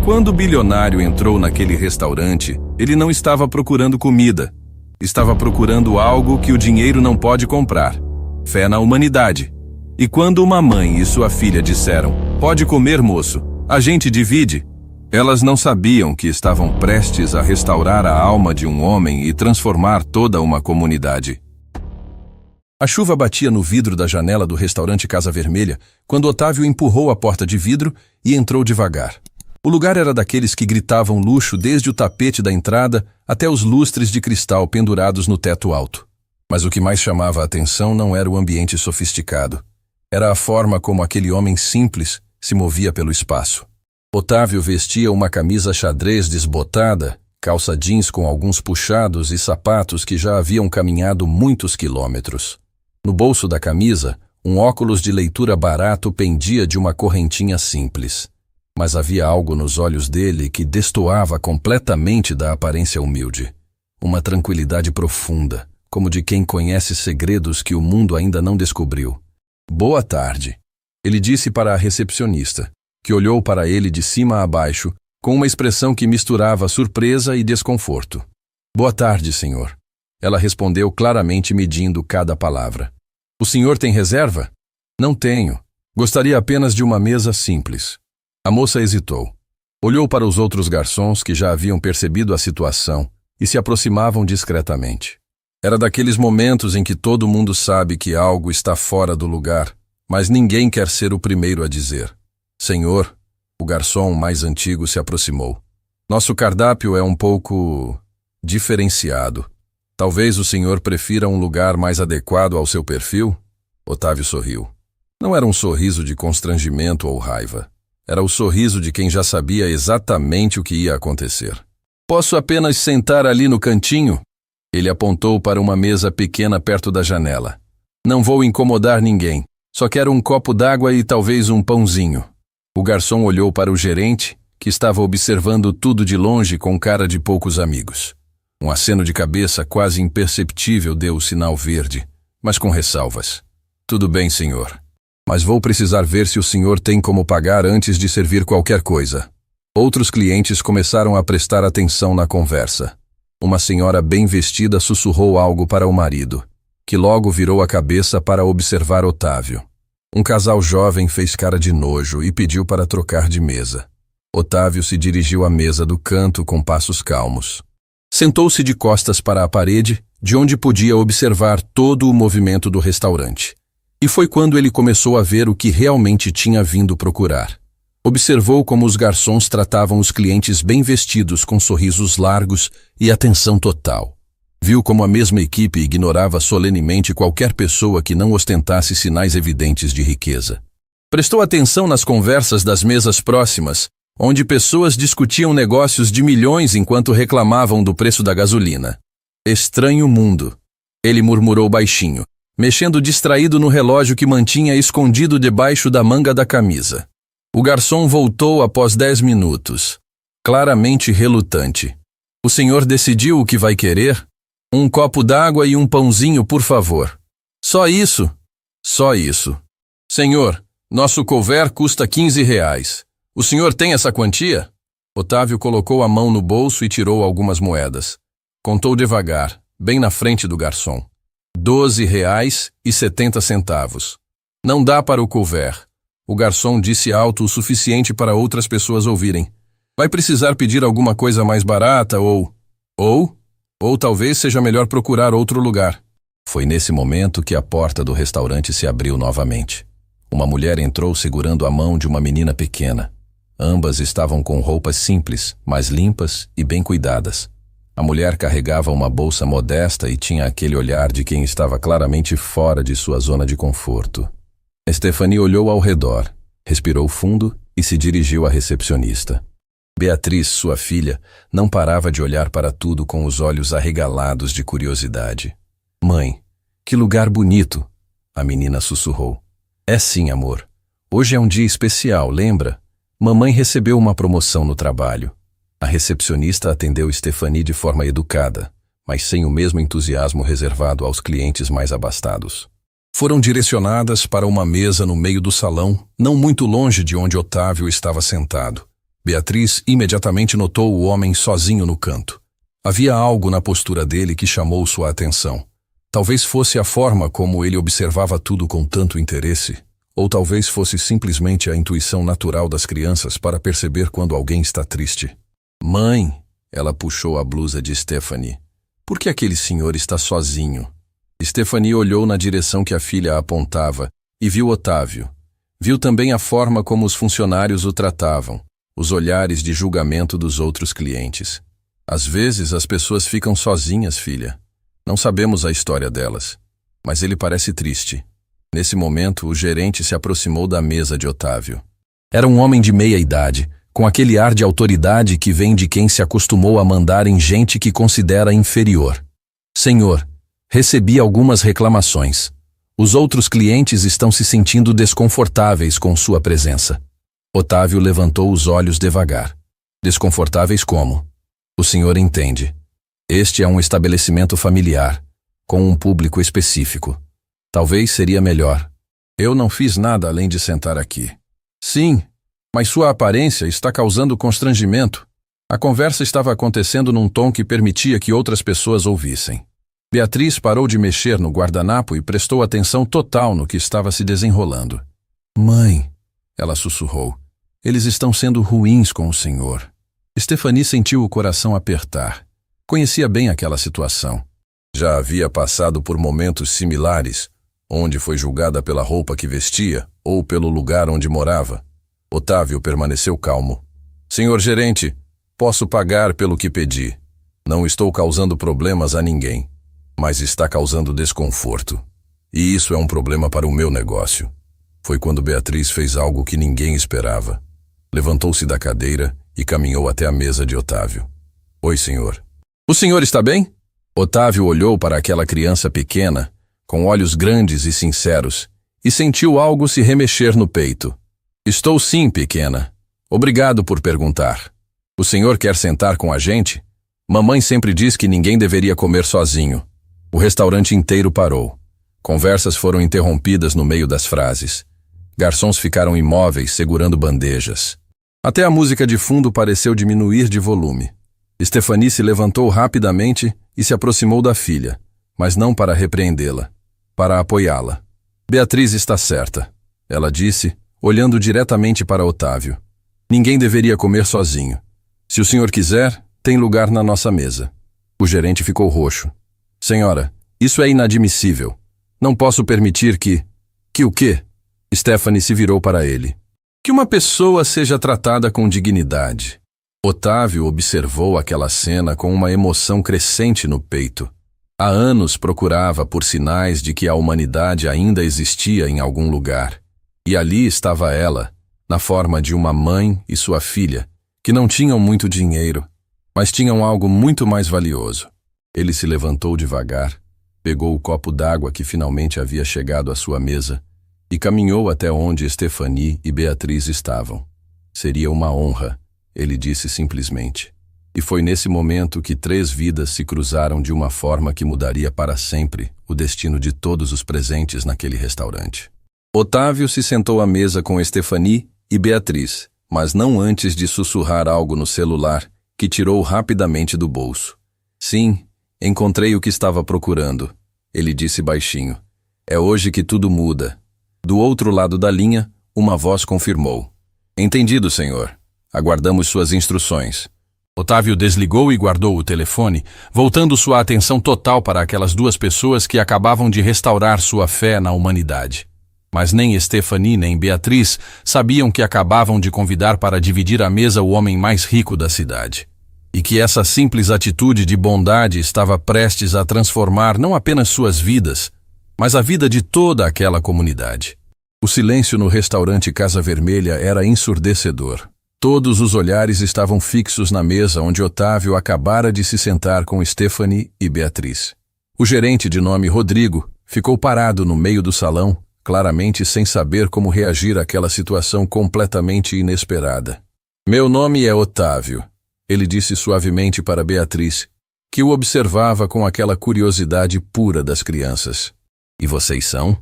Quando o bilionário entrou naquele restaurante, ele não estava procurando comida. Estava procurando algo que o dinheiro não pode comprar: fé na humanidade. E quando uma mãe e sua filha disseram: "Pode comer, moço, a gente divide", elas não sabiam que estavam prestes a restaurar a alma de um homem e transformar toda uma comunidade. A chuva batia no vidro da janela do restaurante Casa Vermelha quando Otávio empurrou a porta de vidro e entrou devagar. O lugar era daqueles que gritavam luxo desde o tapete da entrada até os lustres de cristal pendurados no teto alto. Mas o que mais chamava a atenção não era o ambiente sofisticado. Era a forma como aquele homem simples se movia pelo espaço. Otávio vestia uma camisa xadrez desbotada, calça jeans com alguns puxados e sapatos que já haviam caminhado muitos quilômetros. No bolso da camisa, um óculos de leitura barato pendia de uma correntinha simples. Mas havia algo nos olhos dele que destoava completamente da aparência humilde. Uma tranquilidade profunda, como de quem conhece segredos que o mundo ainda não descobriu. "Boa tarde", ele disse para a recepcionista, que olhou para ele de cima a baixo, com uma expressão que misturava surpresa e desconforto. "Boa tarde, senhor", ela respondeu claramente, medindo cada palavra. "O senhor tem reserva?" "Não tenho. Gostaria apenas de uma mesa simples." A moça hesitou. Olhou para os outros garçons que já haviam percebido a situação e se aproximavam discretamente. Era daqueles momentos em que todo mundo sabe que algo está fora do lugar, mas ninguém quer ser o primeiro a dizer. "Senhor", o garçom mais antigo se aproximou. "Nosso cardápio é um pouco diferenciado. Talvez o senhor prefira um lugar mais adequado ao seu perfil?" Otávio sorriu. Não era um sorriso de constrangimento ou raiva. Era o sorriso de quem já sabia exatamente o que ia acontecer. "Posso apenas sentar ali no cantinho?" Ele apontou para uma mesa pequena perto da janela. "Não vou incomodar ninguém. Só quero um copo d'água e talvez um pãozinho." O garçom olhou para o gerente, que estava observando tudo de longe com cara de poucos amigos. Um aceno de cabeça quase imperceptível deu o sinal verde, mas com ressalvas. "Tudo bem, senhor. Mas vou precisar ver se o senhor tem como pagar antes de servir qualquer coisa." Outros clientes começaram a prestar atenção na conversa. Uma senhora bem vestida sussurrou algo para o marido, que logo virou a cabeça para observar Otávio. Um casal jovem fez cara de nojo e pediu para trocar de mesa. Otávio se dirigiu à mesa do canto com passos calmos. Sentou-se de costas para a parede, de onde podia observar todo o movimento do restaurante. E foi quando ele começou a ver o que realmente tinha vindo procurar. Observou como os garçons tratavam os clientes bem vestidos com sorrisos largos e atenção total. Viu como a mesma equipe ignorava solenemente qualquer pessoa que não ostentasse sinais evidentes de riqueza. Prestou atenção nas conversas das mesas próximas, onde pessoas discutiam negócios de milhões enquanto reclamavam do preço da gasolina. "Estranho mundo", ele murmurou baixinho, mexendo distraído no relógio que mantinha escondido debaixo da manga da camisa. O garçom voltou após 10 minutos, claramente relutante. "O senhor decidiu o que vai querer? Um copo d'água e um pãozinho, por favor." "Só isso?" "Só isso." "Senhor, nosso couvert custa R$ 15. O senhor tem essa quantia?" Otávio colocou a mão no bolso e tirou algumas moedas. Contou devagar, bem na frente do garçom. R$ 12,70. "Não dá para o couvert." O garçom disse alto o suficiente para outras pessoas ouvirem. "Vai precisar pedir alguma coisa mais barata ou talvez seja melhor procurar outro lugar." Foi nesse momento que a porta do restaurante se abriu novamente. Uma mulher entrou segurando a mão de uma menina pequena. Ambas estavam com roupas simples, mas limpas e bem cuidadas. A mulher carregava uma bolsa modesta e tinha aquele olhar de quem estava claramente fora de sua zona de conforto. Stephanie olhou ao redor, respirou fundo e se dirigiu à recepcionista. Beatriz, sua filha, não parava de olhar para tudo com os olhos arregalados de curiosidade. "Mãe, que lugar bonito", a menina sussurrou. "É sim, amor. Hoje é um dia especial, lembra? Mamãe recebeu uma promoção no trabalho." A recepcionista atendeu Stephanie de forma educada, mas sem o mesmo entusiasmo reservado aos clientes mais abastados. Foram direcionadas para uma mesa no meio do salão, não muito longe de onde Otávio estava sentado. Beatriz imediatamente notou o homem sozinho no canto. Havia algo na postura dele que chamou sua atenção. Talvez fosse a forma como ele observava tudo com tanto interesse, ou talvez fosse simplesmente a intuição natural das crianças para perceber quando alguém está triste. Mãe, ela puxou a blusa de Stephanie. Por que aquele senhor está sozinho? Stephanie olhou na direção que a filha apontava e viu Otávio. Viu também a forma como os funcionários o tratavam, os olhares de julgamento dos outros clientes. Às vezes as pessoas ficam sozinhas, filha. Não sabemos a história delas, mas ele parece triste. Nesse momento, o gerente se aproximou da mesa de Otávio. Era um homem de meia idade, com aquele ar de autoridade que vem de quem se acostumou a mandar em gente que considera inferior. Senhor, recebi algumas reclamações. Os outros clientes estão se sentindo desconfortáveis com sua presença. Otávio levantou os olhos devagar. Desconfortáveis como? O senhor entende. Este é um estabelecimento familiar, com um público específico. Talvez seria melhor. Eu não fiz nada além de sentar aqui. Sim, mas sua aparência está causando constrangimento. A conversa estava acontecendo num tom que permitia que outras pessoas ouvissem. Beatriz parou de mexer no guardanapo e prestou atenção total no que estava se desenrolando. Mãe, ela sussurrou, eles estão sendo ruins com o senhor. Stephanie sentiu o coração apertar. Conhecia bem aquela situação. Já havia passado por momentos similares, onde foi julgada pela roupa que vestia ou pelo lugar onde morava. Otávio permaneceu calmo. Senhor gerente, posso pagar pelo que pedi. Não estou causando problemas a ninguém, mas está causando desconforto. E isso é um problema para o meu negócio. Foi quando Beatriz fez algo que ninguém esperava. Levantou-se da cadeira e caminhou até a mesa de Otávio. Oi, senhor. O senhor está bem? Otávio olhou para aquela criança pequena, com olhos grandes e sinceros, e sentiu algo se remexer no peito. Estou sim, pequena. Obrigado por perguntar. O senhor quer sentar com a gente? Mamãe sempre diz que ninguém deveria comer sozinho. O restaurante inteiro parou. Conversas foram interrompidas no meio das frases. Garçons ficaram imóveis, segurando bandejas. Até a música de fundo pareceu diminuir de volume. Stephanie se levantou rapidamente e se aproximou da filha, mas não para repreendê-la, para apoiá-la. Beatriz está certa, ela disse, olhando diretamente para Otávio. Ninguém deveria comer sozinho. Se o senhor quiser, tem lugar na nossa mesa. O gerente ficou roxo. Senhora, isso é inadmissível. Não posso permitir que... Que o quê? Stephanie se virou para ele. Que uma pessoa seja tratada com dignidade. Otávio observou aquela cena com uma emoção crescente no peito. Há anos procurava por sinais de que a humanidade ainda existia em algum lugar. E ali estava ela, na forma de uma mãe e sua filha, que não tinham muito dinheiro, mas tinham algo muito mais valioso. Ele se levantou devagar, pegou o copo d'água que finalmente havia chegado à sua mesa e caminhou até onde Stephanie e Beatriz estavam. Seria uma honra, ele disse simplesmente. E foi nesse momento que 3 vidas se cruzaram de uma forma que mudaria para sempre o destino de todos os presentes naquele restaurante. Otávio se sentou à mesa com Stephanie e Beatriz, mas não antes de sussurrar algo no celular, que tirou rapidamente do bolso. Sim, encontrei o que estava procurando, ele disse baixinho. É hoje que tudo muda. Do outro lado da linha, uma voz confirmou. Entendido, senhor. Aguardamos suas instruções. Otávio desligou e guardou o telefone, voltando sua atenção total para aquelas 2 pessoas que acabavam de restaurar sua fé na humanidade. Mas nem Stephanie nem Beatriz sabiam que acabavam de convidar para dividir a mesa o homem mais rico da cidade. E que essa simples atitude de bondade estava prestes a transformar não apenas suas vidas, mas a vida de toda aquela comunidade. O silêncio no restaurante Casa Vermelha era ensurdecedor. Todos os olhares estavam fixos na mesa onde Otávio acabara de se sentar com Stephanie e Beatriz. O gerente, de nome Rodrigo, ficou parado no meio do salão, claramente sem saber como reagir àquela situação completamente inesperada. Meu nome é Otávio, ele disse suavemente para Beatriz, que o observava com aquela curiosidade pura das crianças. E vocês são?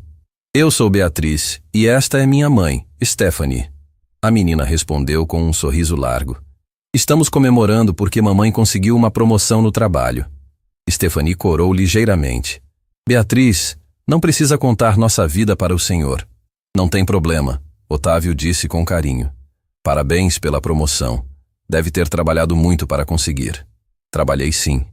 Eu sou Beatriz, e esta é minha mãe, Stephanie. A menina respondeu com um sorriso largo. Estamos comemorando porque mamãe conseguiu uma promoção no trabalho. Stephanie corou ligeiramente. Beatriz, não precisa contar nossa vida para o senhor. Não tem problema, Otávio disse com carinho. Parabéns pela promoção. Deve ter trabalhado muito para conseguir. Trabalhei sim.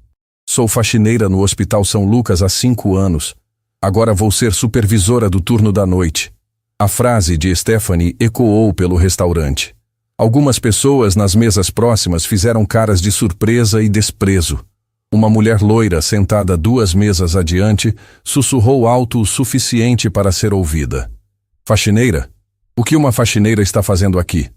Sou faxineira no Hospital São Lucas há 5 anos. Agora vou ser supervisora do turno da noite. A frase de Stephanie ecoou pelo restaurante. Algumas pessoas nas mesas próximas fizeram caras de surpresa e desprezo. Uma mulher loira sentada 2 mesas adiante sussurrou alto o suficiente para ser ouvida. Faxineira? O que uma faxineira está fazendo aqui?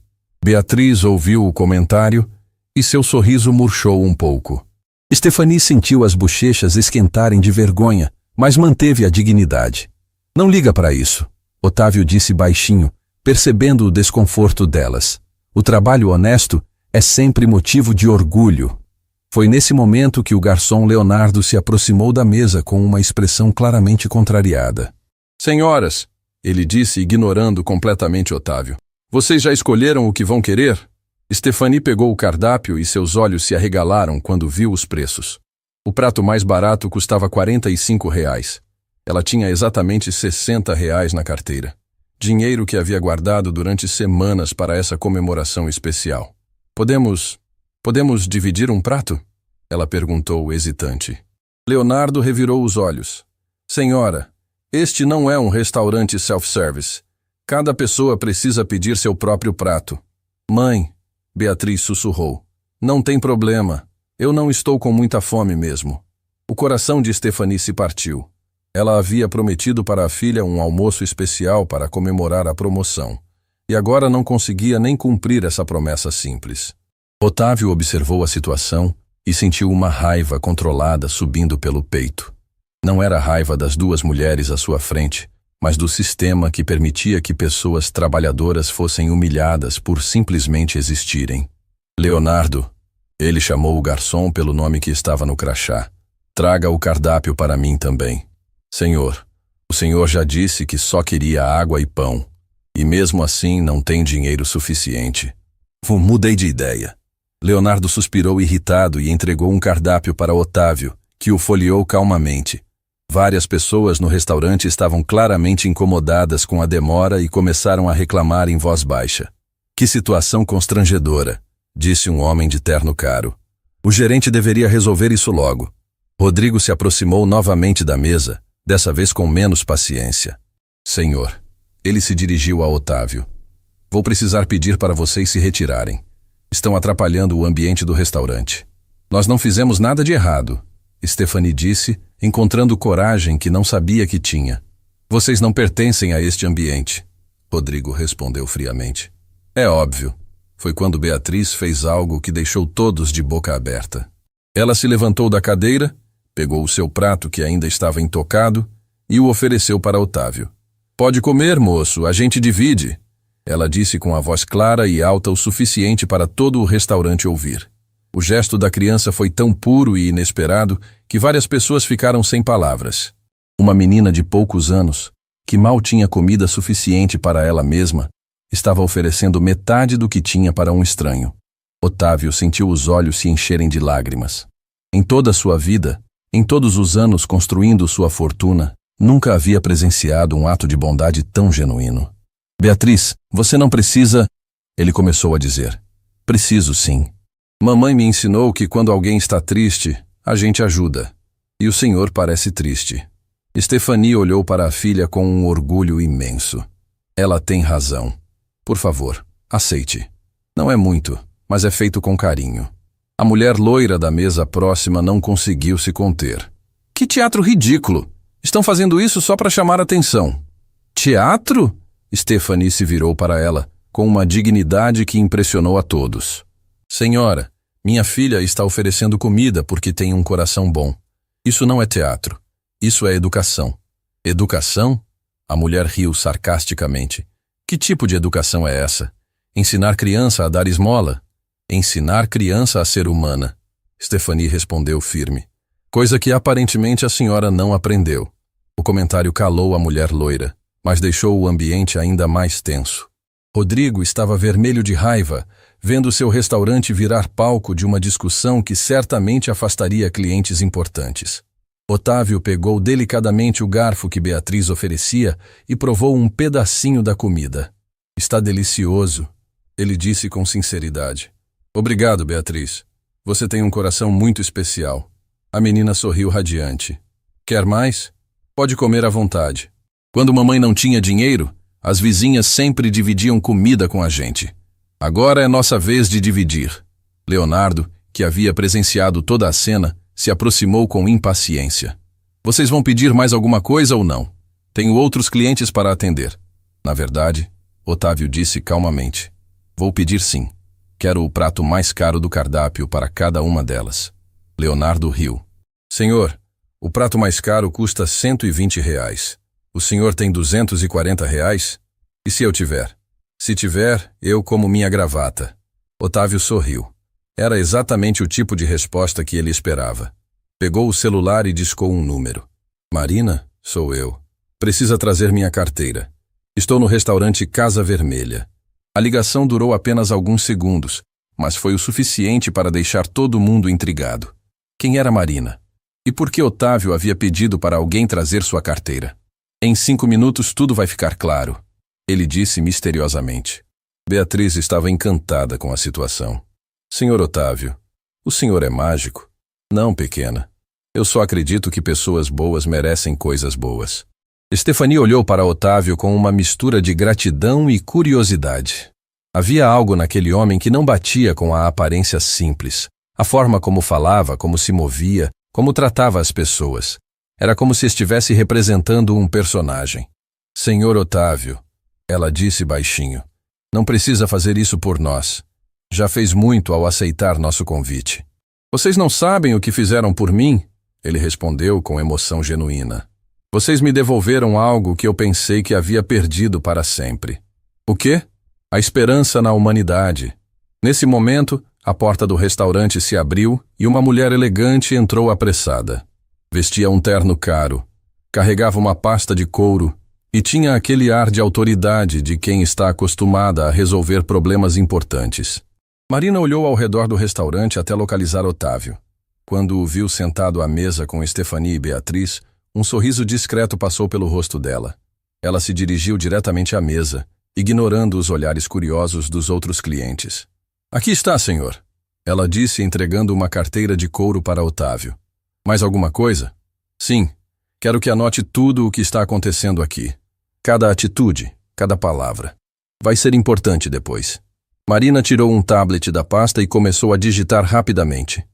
Beatriz ouviu o comentário e seu sorriso murchou um pouco. Stephanie sentiu as bochechas esquentarem de vergonha, mas manteve a dignidade. Não liga para isso, Otávio disse baixinho, percebendo o desconforto delas. O trabalho honesto é sempre motivo de orgulho. Foi nesse momento que o garçom Leonardo se aproximou da mesa com uma expressão claramente contrariada. Senhoras, ele disse ignorando completamente Otávio. Vocês já escolheram o que vão querer? Stephanie pegou o cardápio e seus olhos se arregalaram quando viu os preços. O prato mais barato custava R$ 45. Ela tinha exatamente R$ 60 na carteira. Dinheiro que havia guardado durante semanas para essa comemoração especial. Podemos dividir um prato? Ela perguntou, hesitante. Leonardo revirou os olhos. Senhora, este não é um restaurante self-service. Cada pessoa precisa pedir seu próprio prato. Mãe, Beatriz sussurrou. Não tem problema. Eu não estou com muita fome mesmo. O coração de Stephanie se partiu. Ela havia prometido para a filha um almoço especial para comemorar a promoção. E agora não conseguia nem cumprir essa promessa simples. Otávio observou a situação e sentiu uma raiva controlada subindo pelo peito. Não era a raiva das 2 mulheres à sua frente, mas do sistema que permitia que pessoas trabalhadoras fossem humilhadas por simplesmente existirem. Leonardo, ele chamou o garçom pelo nome que estava no crachá. Traga o cardápio para mim também. Senhor, o senhor já disse que só queria água e pão, e mesmo assim não tem dinheiro suficiente. Mudei de ideia. Leonardo suspirou irritado e entregou um cardápio para Otávio, que o folheou calmamente. Várias pessoas no restaurante estavam claramente incomodadas com a demora e começaram a reclamar em voz baixa. Que situação constrangedora, disse um homem de terno caro. O gerente deveria resolver isso logo. Rodrigo se aproximou novamente da mesa, dessa vez com menos paciência. Senhor, ele se dirigiu a Otávio. Vou precisar pedir para vocês se retirarem. Estão atrapalhando o ambiente do restaurante. Nós não fizemos nada de errado, Stephanie disse, encontrando coragem que não sabia que tinha. Vocês não pertencem a este ambiente, Rodrigo respondeu friamente. É óbvio. Foi quando Beatriz fez algo que deixou todos de boca aberta. Ela se levantou da cadeira, pegou o seu prato que ainda estava intocado e o ofereceu para Otávio. Pode comer, moço, a gente divide, ela disse com a voz clara e alta o suficiente para todo o restaurante ouvir. O gesto da criança foi tão puro e inesperado que várias pessoas ficaram sem palavras. Uma menina de poucos anos, que mal tinha comida suficiente para ela mesma, estava oferecendo metade do que tinha para um estranho. Otávio sentiu os olhos se encherem de lágrimas. Em toda a sua vida, em todos os anos construindo sua fortuna, nunca havia presenciado um ato de bondade tão genuíno. Beatriz, você não precisa... Ele começou a dizer. Preciso sim. Mamãe me ensinou que quando alguém está triste, a gente ajuda. E o senhor parece triste. Stephanie olhou para a filha com um orgulho imenso. Ela tem razão. Por favor, aceite. Não é muito, mas é feito com carinho. A mulher loira da mesa próxima não conseguiu se conter. Que teatro ridículo! Estão fazendo isso só para chamar atenção. Teatro? Stephanie se virou para ela, com uma dignidade que impressionou a todos. Senhora, minha filha está oferecendo comida porque tem um coração bom. Isso não é teatro. Isso é educação. Educação? A mulher riu sarcasticamente. Que tipo de educação é essa? Ensinar criança a dar esmola? Ensinar criança a ser humana. Stephanie respondeu firme. Coisa que aparentemente a senhora não aprendeu. O comentário calou a mulher loira, mas deixou o ambiente ainda mais tenso. Rodrigo estava vermelho de raiva, vendo seu restaurante virar palco de uma discussão que certamente afastaria clientes importantes. Otávio pegou delicadamente o garfo que Beatriz oferecia e provou um pedacinho da comida. Está delicioso, ele disse com sinceridade. Obrigado, Beatriz. Você tem um coração muito especial. A menina sorriu radiante. Quer mais? Pode comer à vontade. Quando mamãe não tinha dinheiro, as vizinhas sempre dividiam comida com a gente. Agora é nossa vez de dividir. Leonardo, que havia presenciado toda a cena, se aproximou com impaciência. Vocês vão pedir mais alguma coisa ou não? Tenho outros clientes para atender. Na verdade, Otávio disse calmamente. Vou pedir sim. Quero o prato mais caro do cardápio para cada uma delas. Leonardo riu. Senhor, o prato mais caro custa R$ 120. O senhor tem R$ 240? E se eu tiver? Se tiver, eu como minha gravata. Otávio sorriu. Era exatamente o tipo de resposta que ele esperava. Pegou o celular e discou um número. Marina, sou eu. Precisa trazer minha carteira. Estou no restaurante Casa Vermelha. A ligação durou apenas alguns segundos, mas foi o suficiente para deixar todo mundo intrigado. Quem era Marina? E por que Otávio havia pedido para alguém trazer sua carteira? Em 5 minutos tudo vai ficar claro, ele disse misteriosamente. Beatriz estava encantada com a situação. Senhor Otávio, o senhor é mágico? Não, pequena. Eu só acredito que pessoas boas merecem coisas boas. Stephanie olhou para Otávio com uma mistura de gratidão e curiosidade. Havia algo naquele homem que não batia com a aparência simples. A forma como falava, como se movia, como tratava as pessoas. Era como se estivesse representando um personagem. Senhor Otávio, ela disse baixinho, não precisa fazer isso por nós. Já fez muito ao aceitar nosso convite. Vocês não sabem o que fizeram por mim? Ele respondeu com emoção genuína. Vocês me devolveram algo que eu pensei que havia perdido para sempre. O quê? A esperança na humanidade. Nesse momento, a porta do restaurante se abriu e uma mulher elegante entrou apressada. Vestia um terno caro, carregava uma pasta de couro e tinha aquele ar de autoridade de quem está acostumada a resolver problemas importantes. Marina olhou ao redor do restaurante até localizar Otávio. Quando o viu sentado à mesa com Stephanie e Beatriz, um sorriso discreto passou pelo rosto dela. Ela se dirigiu diretamente à mesa, ignorando os olhares curiosos dos outros clientes. Aqui está, senhor, ela disse entregando uma carteira de couro para Otávio. Mais alguma coisa? Sim, quero que anote tudo o que está acontecendo aqui. Cada atitude, cada palavra. Vai ser importante depois. Marina tirou um tablet da pasta e começou a digitar rapidamente.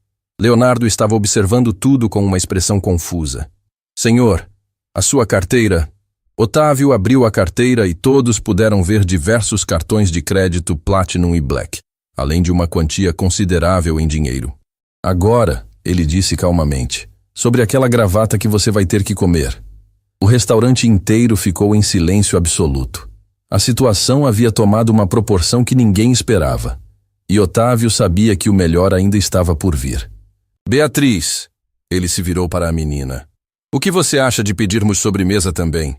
Leonardo estava observando tudo com uma expressão confusa. Senhor, a sua carteira... Otávio abriu a carteira e todos puderam ver diversos cartões de crédito Platinum e Black, além de uma quantia considerável em dinheiro. Agora, ele disse calmamente, sobre aquela gravata que você vai ter que comer. O restaurante inteiro ficou em silêncio absoluto. A situação havia tomado uma proporção que ninguém esperava. E Otávio sabia que o melhor ainda estava por vir. Beatriz, ele se virou para a menina. O que você acha de pedirmos sobremesa também?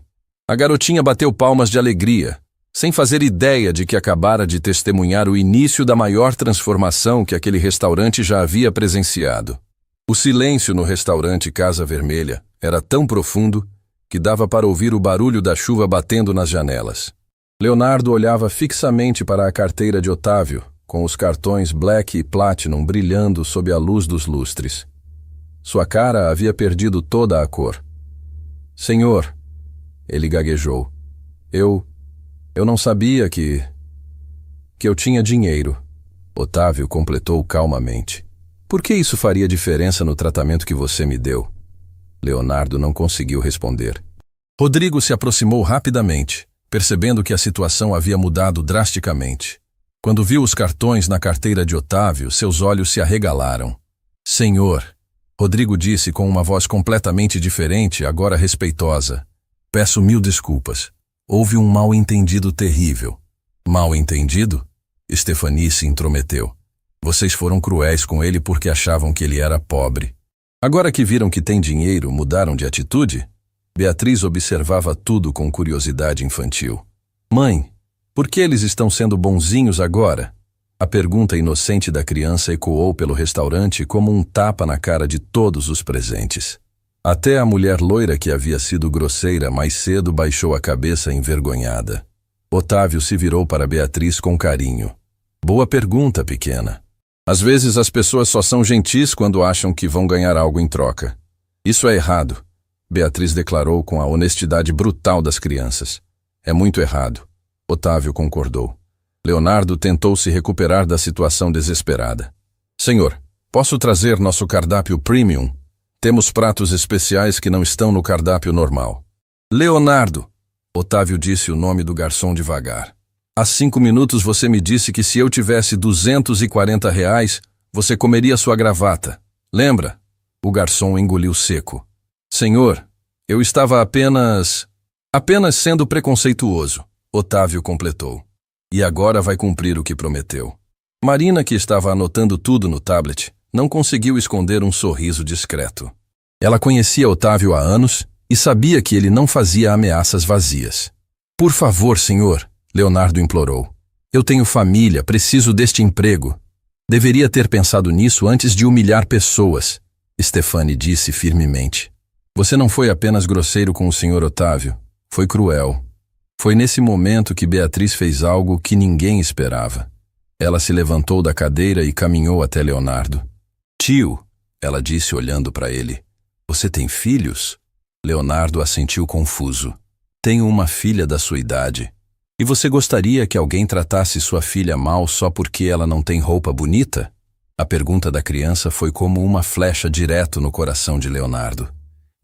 A garotinha bateu palmas de alegria, sem fazer ideia de que acabara de testemunhar o início da maior transformação que aquele restaurante já havia presenciado. O silêncio no restaurante Casa Vermelha era tão profundo que dava para ouvir o barulho da chuva batendo nas janelas. Leonardo olhava fixamente para a carteira de Otávio, com os cartões Black e Platinum brilhando sob a luz dos lustres. Sua cara havia perdido toda a cor. Senhor, ele gaguejou. Eu não sabia que eu tinha dinheiro. Otávio completou calmamente. Por que isso faria diferença no tratamento que você me deu? Leonardo não conseguiu responder. Rodrigo se aproximou rapidamente, percebendo que a situação havia mudado drasticamente. Quando viu os cartões na carteira de Otávio, seus olhos se arregalaram. Senhor, Rodrigo disse com uma voz completamente diferente, agora respeitosa. Peço 1000 desculpas. Houve um mal-entendido terrível. Mal-entendido? Stephanie se intrometeu. Vocês foram cruéis com ele porque achavam que ele era pobre. Agora que viram que tem dinheiro, mudaram de atitude? Beatriz observava tudo com curiosidade infantil. Mãe, Por que eles estão sendo bonzinhos agora? A pergunta inocente da criança ecoou pelo restaurante como um tapa na cara de todos os presentes. Até a mulher loira que havia sido grosseira mais cedo baixou a cabeça envergonhada. Otávio se virou para Beatriz com carinho. Boa pergunta, pequena. Às vezes as pessoas só são gentis quando acham que vão ganhar algo em troca. Isso é errado, Beatriz declarou com a honestidade brutal das crianças. É muito errado. Otávio concordou. Leonardo tentou se recuperar da situação desesperada. Senhor, posso trazer nosso cardápio premium? Temos pratos especiais que não estão no cardápio normal. Leonardo! Otávio disse o nome do garçom devagar. Há 5 minutos você me disse que se eu tivesse R$ 240, você comeria sua gravata. Lembra? O garçom engoliu seco. Senhor, eu estava apenas sendo preconceituoso, Otávio completou. E agora vai cumprir o que prometeu. Marina, que estava anotando tudo no tablet, não conseguiu esconder um sorriso discreto. Ela conhecia Otávio há anos e sabia que ele não fazia ameaças vazias. Por favor, senhor, Leonardo implorou. Eu tenho família, preciso deste emprego. Deveria ter pensado nisso antes de humilhar pessoas, Stefane disse firmemente. Você não foi apenas grosseiro com o senhor Otávio, foi cruel. Foi nesse momento que Beatriz fez algo que ninguém esperava. Ela se levantou da cadeira e caminhou até Leonardo. Tio, ela disse olhando para ele. Você tem filhos? Leonardo assentiu confuso. Tenho uma filha da sua idade. E você gostaria que alguém tratasse sua filha mal só porque ela não tem roupa bonita? A pergunta da criança foi como uma flecha direto no coração de Leonardo.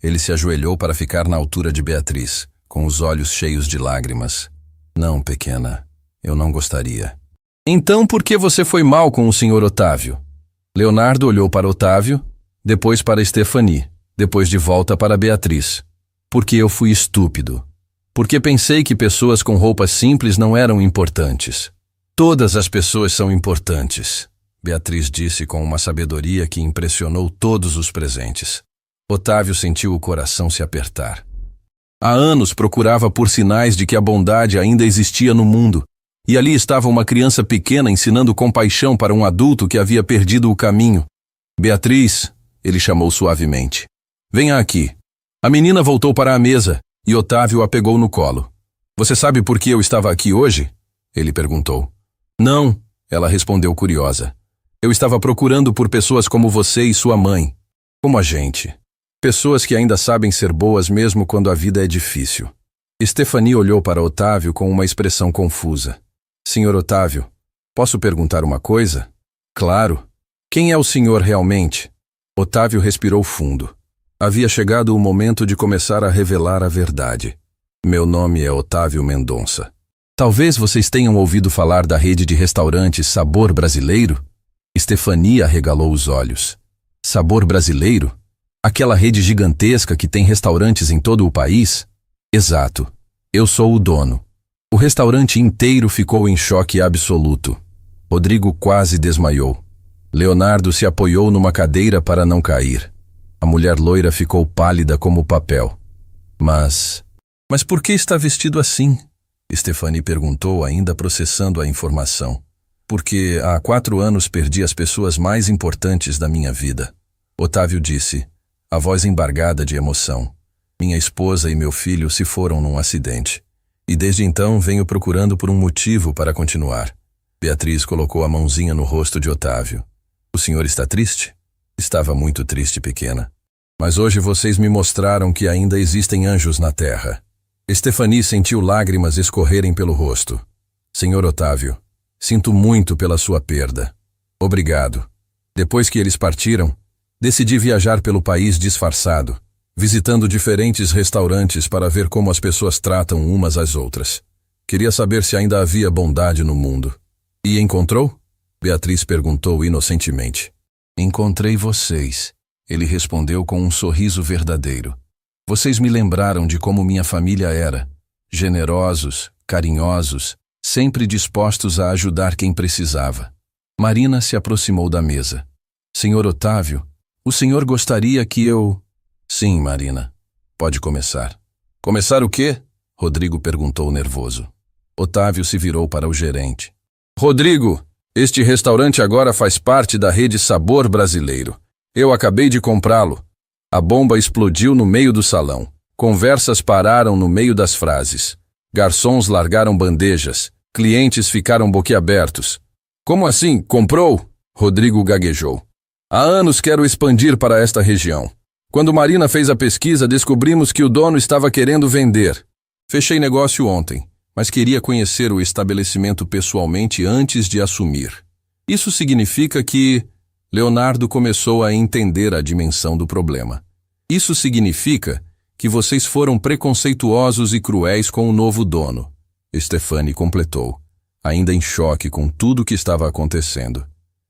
Ele se ajoelhou para ficar na altura de Beatriz, com os olhos cheios de lágrimas. Não, pequena, eu não gostaria. Então por que você foi mal com o senhor Otávio? Leonardo olhou para Otávio, depois para Stefane, depois de volta para Beatriz. Porque eu fui estúpido. Porque pensei que pessoas com roupas simples não eram importantes. Todas as pessoas são importantes, Beatriz disse com uma sabedoria que impressionou todos os presentes. Otávio sentiu o coração se apertar. Há anos procurava por sinais de que a bondade ainda existia no mundo, e ali estava uma criança pequena ensinando compaixão para um adulto que havia perdido o caminho. Beatriz, ele chamou suavemente. Venha aqui. A menina voltou para a mesa, e Otávio a pegou no colo. Você sabe por que eu estava aqui hoje? Ele perguntou. Não, ela respondeu curiosa. Eu estava procurando por pessoas como você e sua mãe. Como a gente. Pessoas que ainda sabem ser boas mesmo quando a vida é difícil. Stefane olhou para Otávio com uma expressão confusa. Senhor Otávio, posso perguntar uma coisa? Claro. Quem é o senhor realmente? Otávio respirou fundo. Havia chegado o momento de começar a revelar a verdade. Meu nome é Otávio Mendonça. Talvez vocês tenham ouvido falar da rede de restaurantes Sabor Brasileiro? Stefane arregalou os olhos. Sabor Brasileiro? Aquela rede gigantesca que tem restaurantes em todo o país? Exato. Eu sou o dono. O restaurante inteiro ficou em choque absoluto. Rodrigo quase desmaiou. Leonardo se apoiou numa cadeira para não cair. A mulher loira ficou pálida como papel. Mas por que está vestido assim? Stefane perguntou, ainda processando a informação. Porque há 4 anos perdi as pessoas mais importantes da minha vida. Otávio disse, a voz embargada de emoção. Minha esposa e meu filho se foram num acidente. E desde então venho procurando por um motivo para continuar. Beatriz colocou a mãozinha no rosto de Otávio. O senhor está triste? Estava muito triste, pequena. Mas hoje vocês me mostraram que ainda existem anjos na terra. Stefane sentiu lágrimas escorrerem pelo rosto. Senhor Otávio, sinto muito pela sua perda. Obrigado. Depois que eles partiram, decidi viajar pelo país disfarçado, visitando diferentes restaurantes para ver como as pessoas tratam umas às outras. Queria saber se ainda havia bondade no mundo. E encontrou? Beatriz perguntou inocentemente. Encontrei vocês, ele respondeu com um sorriso verdadeiro. Vocês me lembraram de como minha família era. Generosos, carinhosos, sempre dispostos a ajudar quem precisava. Marina se aproximou da mesa. Senhor Otávio, o senhor gostaria que eu... Sim, Marina. Pode começar. Começar o quê? Rodrigo perguntou nervoso. Otávio se virou para o gerente. Rodrigo, este restaurante agora faz parte da rede Sabor Brasileiro. Eu acabei de comprá-lo. A bomba explodiu no meio do salão. Conversas pararam no meio das frases. Garçons largaram bandejas. Clientes ficaram boquiabertos. Como assim? Comprou? Rodrigo gaguejou. Há anos quero expandir para esta região. Quando Marina fez a pesquisa, descobrimos que o dono estava querendo vender. Fechei negócio ontem, mas queria conhecer o estabelecimento pessoalmente antes de assumir. Isso significa que... Leonardo começou a entender a dimensão do problema. Isso significa que vocês foram preconceituosos e cruéis com o novo dono. Stefani completou, ainda em choque com tudo o que estava acontecendo.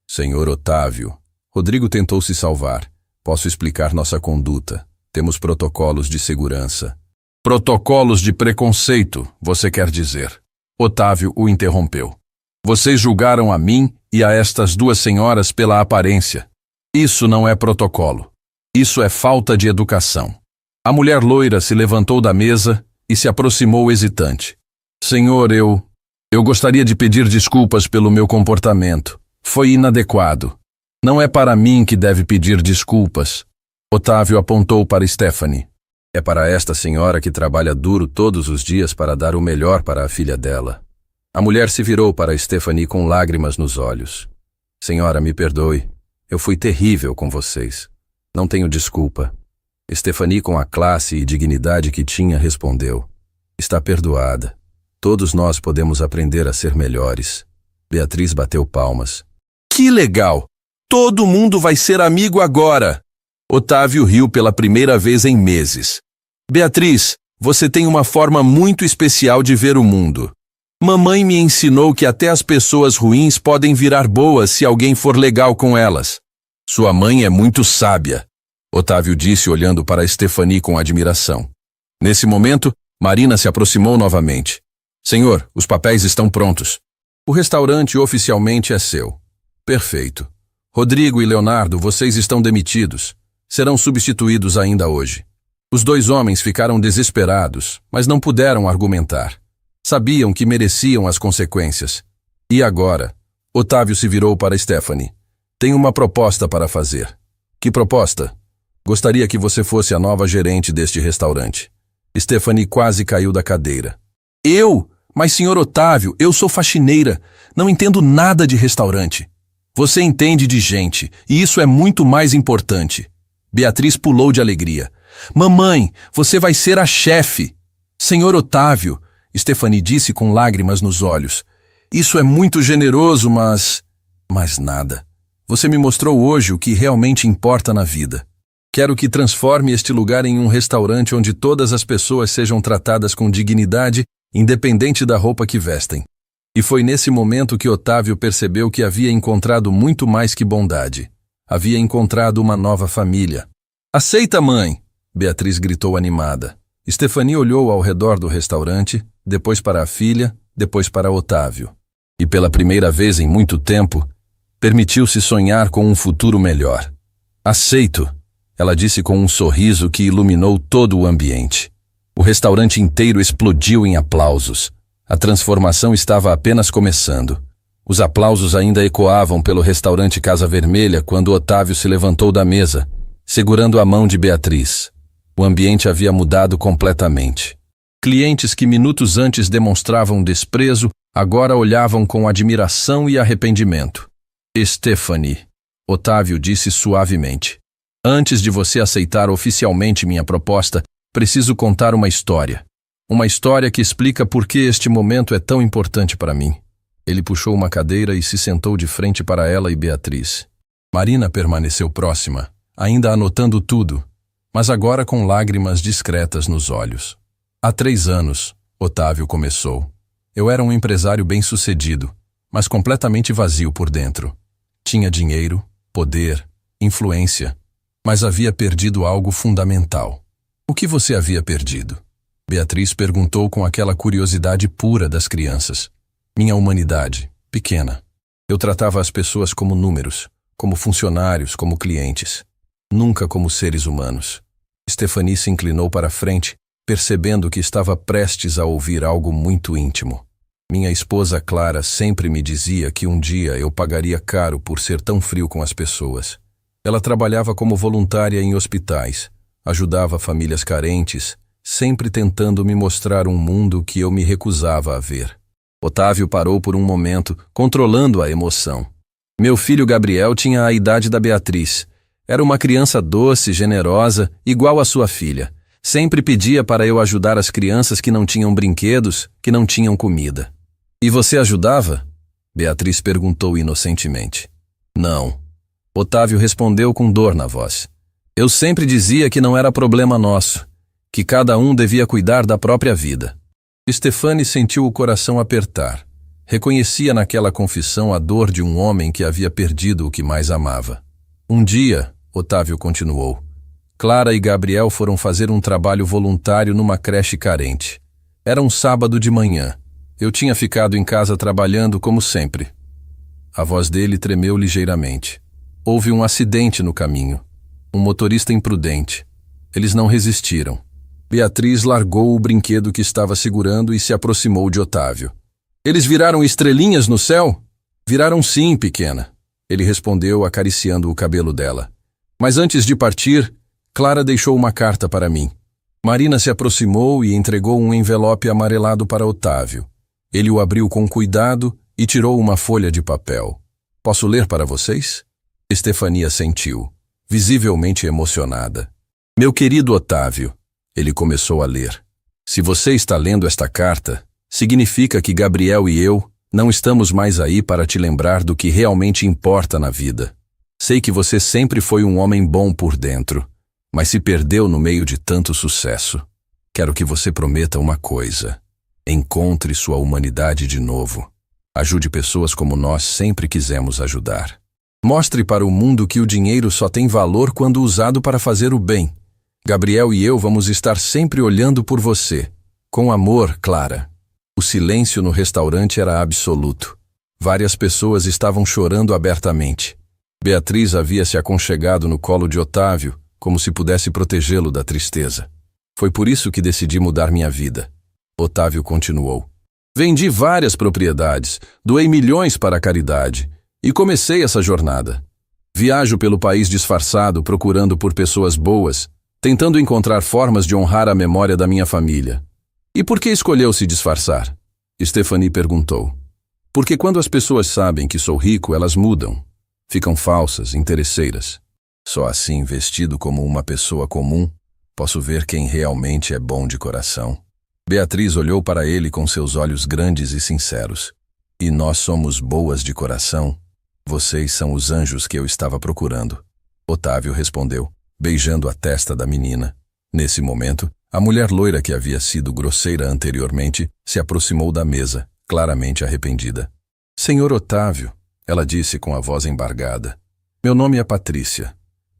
Senhor Otávio, Rodrigo tentou se salvar. Posso explicar nossa conduta. Temos protocolos de segurança. Protocolos de preconceito, você quer dizer? Otávio o interrompeu. Vocês julgaram a mim e a estas duas senhoras pela aparência. Isso não é protocolo. Isso é falta de educação. A mulher loira se levantou da mesa e se aproximou hesitante. Senhor, eu gostaria de pedir desculpas pelo meu comportamento. Foi inadequado. Não é para mim que deve pedir desculpas. Otávio apontou para Stefani. É para esta senhora que trabalha duro todos os dias para dar o melhor para a filha dela. A mulher se virou para Stefani com lágrimas nos olhos. Senhora, me perdoe. Eu fui terrível com vocês. Não tenho desculpa. Stefani, com a classe e dignidade que tinha, respondeu. Está perdoada. Todos nós podemos aprender a ser melhores. Beatriz bateu palmas. Que legal! Todo mundo vai ser amigo agora! Otávio riu pela primeira vez em meses. Beatriz, você tem uma forma muito especial de ver o mundo. Mamãe me ensinou que até as pessoas ruins podem virar boas se alguém for legal com elas. Sua mãe é muito sábia, Otávio disse olhando para Stefani com admiração. Nesse momento, Marina se aproximou novamente. Senhor, os papéis estão prontos. O restaurante oficialmente é seu. Perfeito. Rodrigo e Leonardo, vocês estão demitidos. Serão substituídos ainda hoje. Os dois homens ficaram desesperados, mas não puderam argumentar. Sabiam que mereciam as consequências. E agora? Otávio se virou para Stefani. Tenho uma proposta para fazer. Que proposta? Gostaria que você fosse a nova gerente deste restaurante. Stefani quase caiu da cadeira. Eu? Mas, senhor Otávio, eu sou faxineira. Não entendo nada de restaurante. Você entende de gente, e isso é muito mais importante. Beatriz pulou de alegria. Mamãe, você vai ser a chefe. Senhor Otávio, Stefani disse com lágrimas nos olhos. Isso é muito generoso, mas nada. Você me mostrou hoje o que realmente importa na vida. Quero que transforme este lugar em um restaurante onde todas as pessoas sejam tratadas com dignidade, independente da roupa que vestem. E foi nesse momento que Otávio percebeu que havia encontrado muito mais que bondade. Havia encontrado uma nova família. Aceita, mãe! Beatriz gritou animada. Stefani olhou ao redor do restaurante, depois para a filha, depois para Otávio. E pela primeira vez em muito tempo, permitiu-se sonhar com um futuro melhor. Aceito, ela disse com um sorriso que iluminou todo o ambiente. O restaurante inteiro explodiu em aplausos. A transformação estava apenas começando. Os aplausos ainda ecoavam pelo restaurante Casa Vermelha quando Otávio se levantou da mesa, segurando a mão de Beatriz. O ambiente havia mudado completamente. Clientes que minutos antes demonstravam desprezo, agora olhavam com admiração e arrependimento. Stefani, Otávio disse suavemente. Antes de você aceitar oficialmente minha proposta, preciso contar uma história. Uma história que explica por que este momento é tão importante para mim. Ele puxou uma cadeira e se sentou de frente para ela e Beatriz. Marina permaneceu próxima, ainda anotando tudo, mas agora com lágrimas discretas nos olhos. Há 3 anos, Otávio começou. Eu era um empresário bem-sucedido, mas completamente vazio por dentro. Tinha dinheiro, poder, influência, mas havia perdido algo fundamental. O que você havia perdido? Beatriz perguntou com aquela curiosidade pura das crianças. Minha humanidade, pequena. Eu tratava as pessoas como números, como funcionários, como clientes. Nunca como seres humanos. Stefani se inclinou para a frente, percebendo que estava prestes a ouvir algo muito íntimo. Minha esposa Clara sempre me dizia que um dia eu pagaria caro por ser tão frio com as pessoas. Ela trabalhava como voluntária em hospitais, ajudava famílias carentes, sempre tentando me mostrar um mundo que eu me recusava a ver. Otávio parou por um momento, controlando a emoção. Meu filho Gabriel tinha a idade da Beatriz. Era uma criança doce, generosa, igual à sua filha. Sempre pedia para eu ajudar as crianças que não tinham brinquedos, que não tinham comida. E você ajudava? Beatriz perguntou inocentemente. Não. Otávio respondeu com dor na voz. Eu sempre dizia que não era problema nosso, que cada um devia cuidar da própria vida. Stefane sentiu o coração apertar. Reconhecia naquela confissão a dor de um homem que havia perdido o que mais amava. Um dia, Otávio continuou, Clara e Gabriel foram fazer um trabalho voluntário numa creche carente. Era um sábado de manhã. Eu tinha ficado em casa trabalhando como sempre. A voz dele tremeu ligeiramente. Houve um acidente no caminho. Um motorista imprudente. Eles não resistiram. Beatriz largou o brinquedo que estava segurando e se aproximou de Otávio. Eles viraram estrelinhas no céu? Viraram sim, pequena. Ele respondeu, acariciando o cabelo dela. Mas antes de partir, Clara deixou uma carta para mim. Marina se aproximou e entregou um envelope amarelado para Otávio. Ele o abriu com cuidado e tirou uma folha de papel. Posso ler para vocês? Estefania sentiu, visivelmente emocionada. Meu querido Otávio, ele começou a ler. Se você está lendo esta carta, significa que Gabriel e eu não estamos mais aí para te lembrar do que realmente importa na vida. Sei que você sempre foi um homem bom por dentro, mas se perdeu no meio de tanto sucesso. Quero que você prometa uma coisa. Encontre sua humanidade de novo. Ajude pessoas como nós sempre quisemos ajudar. Mostre para o mundo que o dinheiro só tem valor quando usado para fazer o bem. Gabriel e eu vamos estar sempre olhando por você. Com amor, Clara. O silêncio no restaurante era absoluto. Várias pessoas estavam chorando abertamente. Beatriz havia se aconchegado no colo de Otávio, como se pudesse protegê-lo da tristeza. Foi por isso que decidi mudar minha vida. Otávio continuou. Vendi várias propriedades, doei milhões para a caridade e comecei essa jornada. Viajo pelo país disfarçado, procurando por pessoas boas, tentando encontrar formas de honrar a memória da minha família. E por que escolheu se disfarçar? Stefanie perguntou. Porque quando as pessoas sabem que sou rico, elas mudam. Ficam falsas, interesseiras. Só assim, vestido como uma pessoa comum, posso ver quem realmente é bom de coração. Beatriz olhou para ele com seus olhos grandes e sinceros. E nós somos boas de coração? Vocês são os anjos que eu estava procurando. Otávio respondeu, beijando a testa da menina. Nesse momento, a mulher loira que havia sido grosseira anteriormente se aproximou da mesa, claramente arrependida. Senhor Otávio, ela disse com a voz embargada. Meu nome é Patrícia.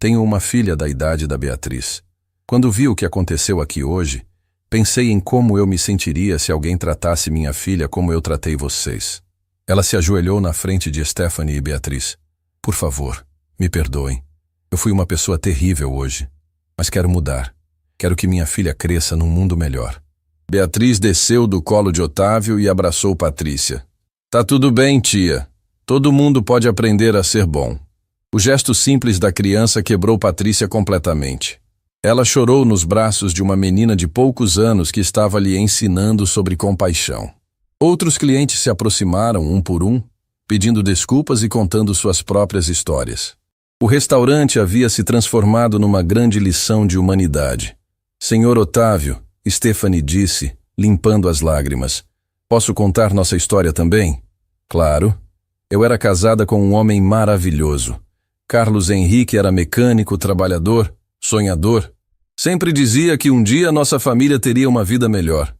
Tenho uma filha da idade da Beatriz. Quando vi o que aconteceu aqui hoje, pensei em como eu me sentiria se alguém tratasse minha filha como eu tratei vocês. Ela se ajoelhou na frente de Stefanie e Beatriz. Por favor, me perdoem. Eu fui uma pessoa terrível hoje, mas quero mudar. Quero que minha filha cresça num mundo melhor. Beatriz desceu do colo de Otávio e abraçou Patrícia. Tá tudo bem, tia. Todo mundo pode aprender a ser bom. O gesto simples da criança quebrou Patrícia completamente. Ela chorou nos braços de uma menina de poucos anos que estava lhe ensinando sobre compaixão. Outros clientes se aproximaram, um por um, pedindo desculpas e contando suas próprias histórias. O restaurante havia se transformado numa grande lição de humanidade. Senhor Otávio, Stefanie disse, limpando as lágrimas. Posso contar nossa história também? Claro. Eu era casada com um homem maravilhoso. Carlos Henrique era mecânico, trabalhador, sonhador. Sempre dizia que um dia nossa família teria uma vida melhor.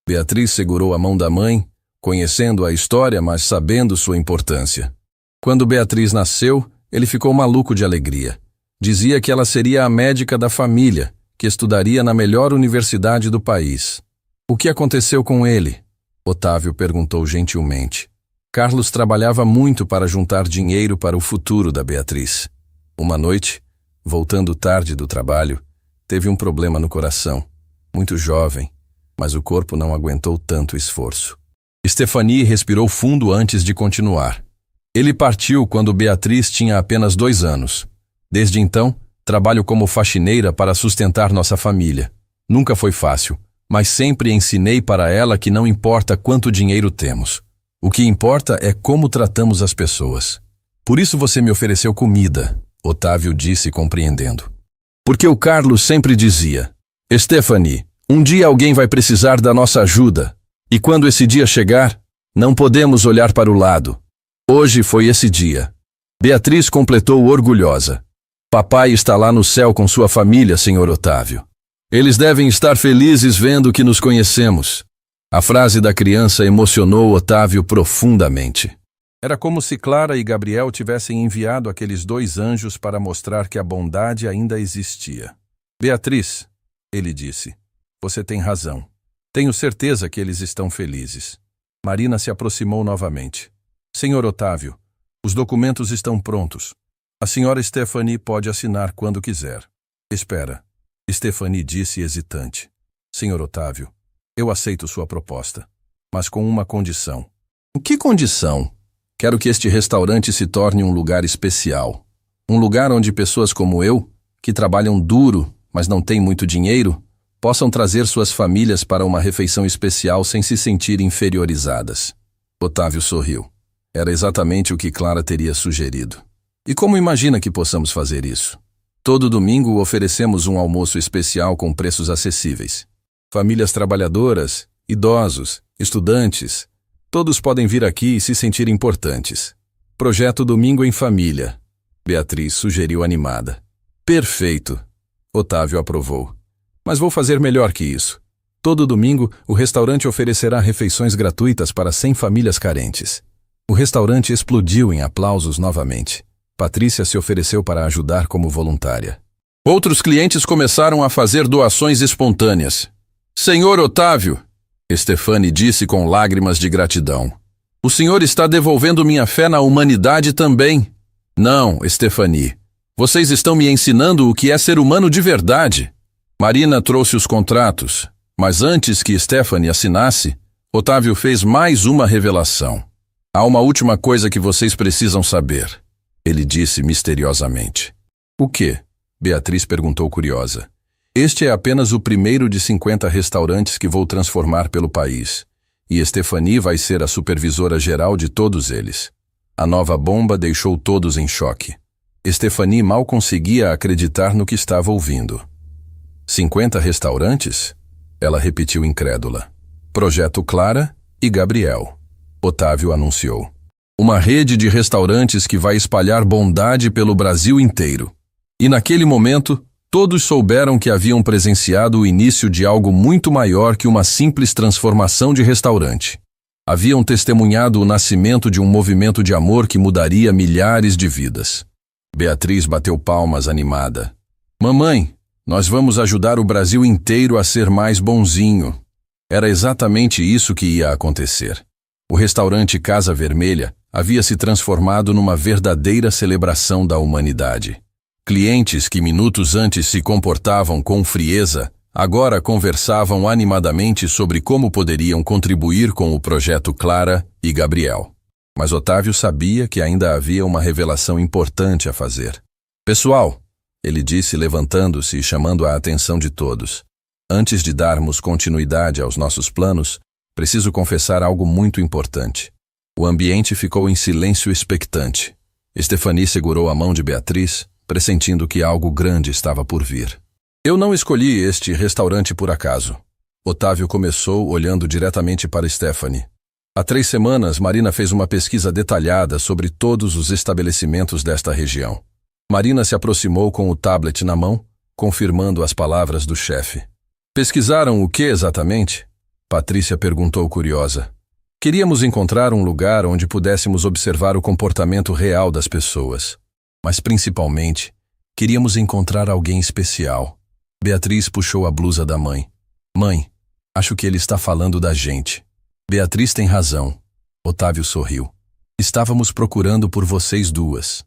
Beatriz segurou a mão da mãe, conhecendo a história, mas sabendo sua importância. Quando Beatriz nasceu, ele ficou maluco de alegria. Dizia que ela seria a médica da família, que estudaria na melhor universidade do país. O que aconteceu com ele? Otávio perguntou gentilmente. Carlos trabalhava muito para juntar dinheiro para o futuro da Beatriz. Uma noite, voltando tarde do trabalho, teve um problema no coração. Muito jovem, mas o corpo não aguentou tanto esforço. Stephanie respirou fundo antes de continuar. Ele partiu quando Beatriz tinha apenas 2 anos. Desde então, trabalho como faxineira para sustentar nossa família. Nunca foi fácil, mas sempre ensinei para ela que não importa quanto dinheiro temos. O que importa é como tratamos as pessoas. Por isso você me ofereceu comida, Otávio disse compreendendo. Porque o Carlos sempre dizia: Stephanie, um dia alguém vai precisar da nossa ajuda. E quando esse dia chegar, não podemos olhar para o lado. Hoje foi esse dia. Beatriz completou orgulhosa. Papai está lá no céu com sua família, senhor Otávio. Eles devem estar felizes vendo que nos conhecemos. A frase da criança emocionou Otávio profundamente. Era como se Clara e Gabriel tivessem enviado aqueles 2 anjos para mostrar que a bondade ainda existia. Beatriz, ele disse, você tem razão. Tenho certeza que eles estão felizes. Marina se aproximou novamente. Senhor Otávio, os documentos estão prontos. A senhora Stephanie pode assinar quando quiser. Espera, Stephanie disse hesitante. Senhor Otávio, eu aceito sua proposta, mas com uma condição. Que condição? Quero que este restaurante se torne um lugar especial. Um lugar onde pessoas como eu, que trabalham duro, mas não têm muito dinheiro, possam trazer suas famílias para uma refeição especial sem se sentir inferiorizadas. Otávio sorriu. Era exatamente o que Clara teria sugerido. E como imagina que possamos fazer isso? Todo domingo oferecemos um almoço especial com preços acessíveis. Famílias trabalhadoras, idosos, estudantes, todos podem vir aqui e se sentir importantes. Projeto Domingo em Família. Beatriz sugeriu animada. Perfeito. Otávio aprovou. Mas vou fazer melhor que isso. Todo domingo, o restaurante oferecerá refeições gratuitas para 100 famílias carentes. O restaurante explodiu em aplausos novamente. Patrícia se ofereceu para ajudar como voluntária. Outros clientes começaram a fazer doações espontâneas. Senhor Otávio, Stephanie disse com lágrimas de gratidão. O senhor está devolvendo minha fé na humanidade também. Não, Stephanie. Vocês estão me ensinando o que é ser humano de verdade. Marina trouxe os contratos, mas antes que Stephanie assinasse, Otávio fez mais uma revelação. Há uma última coisa que vocês precisam saber, ele disse misteriosamente. O quê? Beatriz perguntou curiosa. Este é apenas o primeiro de 50 restaurantes que vou transformar pelo país, e Stephanie vai ser a supervisora geral de todos eles. A nova bomba deixou todos em choque. Stephanie mal conseguia acreditar no que estava ouvindo. 50 restaurantes? Ela repetiu incrédula. Projeto Clara e Gabriel. Otávio anunciou. Uma rede de restaurantes que vai espalhar bondade pelo Brasil inteiro. E naquele momento, todos souberam que haviam presenciado o início de algo muito maior que uma simples transformação de restaurante. Haviam testemunhado o nascimento de um movimento de amor que mudaria milhares de vidas. Beatriz bateu palmas animada. Mamãe, nós vamos ajudar o Brasil inteiro a ser mais bonzinho. Era exatamente isso que ia acontecer. O restaurante Casa Vermelha havia se transformado numa verdadeira celebração da humanidade. Clientes que minutos antes se comportavam com frieza, agora conversavam animadamente sobre como poderiam contribuir com o projeto Clara e Gabriel. Mas Otávio sabia que ainda havia uma revelação importante a fazer. Pessoal, ele disse levantando-se e chamando a atenção de todos. Antes de darmos continuidade aos nossos planos, preciso confessar algo muito importante. O ambiente ficou em silêncio expectante. Stephanie segurou a mão de Beatriz, pressentindo que algo grande estava por vir. Eu não escolhi este restaurante por acaso. Otávio começou olhando diretamente para Stephanie. Há 3 semanas, Marina fez uma pesquisa detalhada sobre todos os estabelecimentos desta região. Marina se aproximou com o tablet na mão, confirmando as palavras do chefe. Pesquisaram o que exatamente? Patrícia perguntou curiosa. Queríamos encontrar um lugar onde pudéssemos observar o comportamento real das pessoas. Mas principalmente, queríamos encontrar alguém especial. Beatriz puxou a blusa da mãe. Mãe, acho que ele está falando da gente. Beatriz tem razão. Otávio sorriu. Estávamos procurando por vocês duas.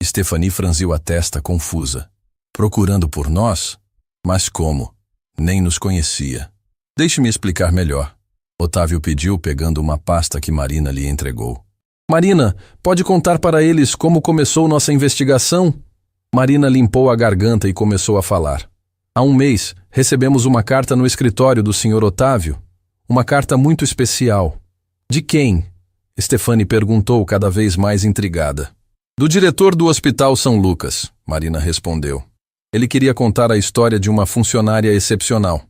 Stephanie franziu a testa confusa. Procurando por nós? Mas como? Nem nos conhecia. Deixe-me explicar melhor. Otávio pediu, pegando uma pasta que Marina lhe entregou. Marina, pode contar para eles como começou nossa investigação? Marina limpou a garganta e começou a falar. Há um mês, recebemos uma carta no escritório do Sr. Otávio. Uma carta muito especial. De quem? Stefani perguntou, cada vez mais intrigada. Do diretor do Hospital São Lucas, Marina respondeu. Ele queria contar a história de uma funcionária excepcional.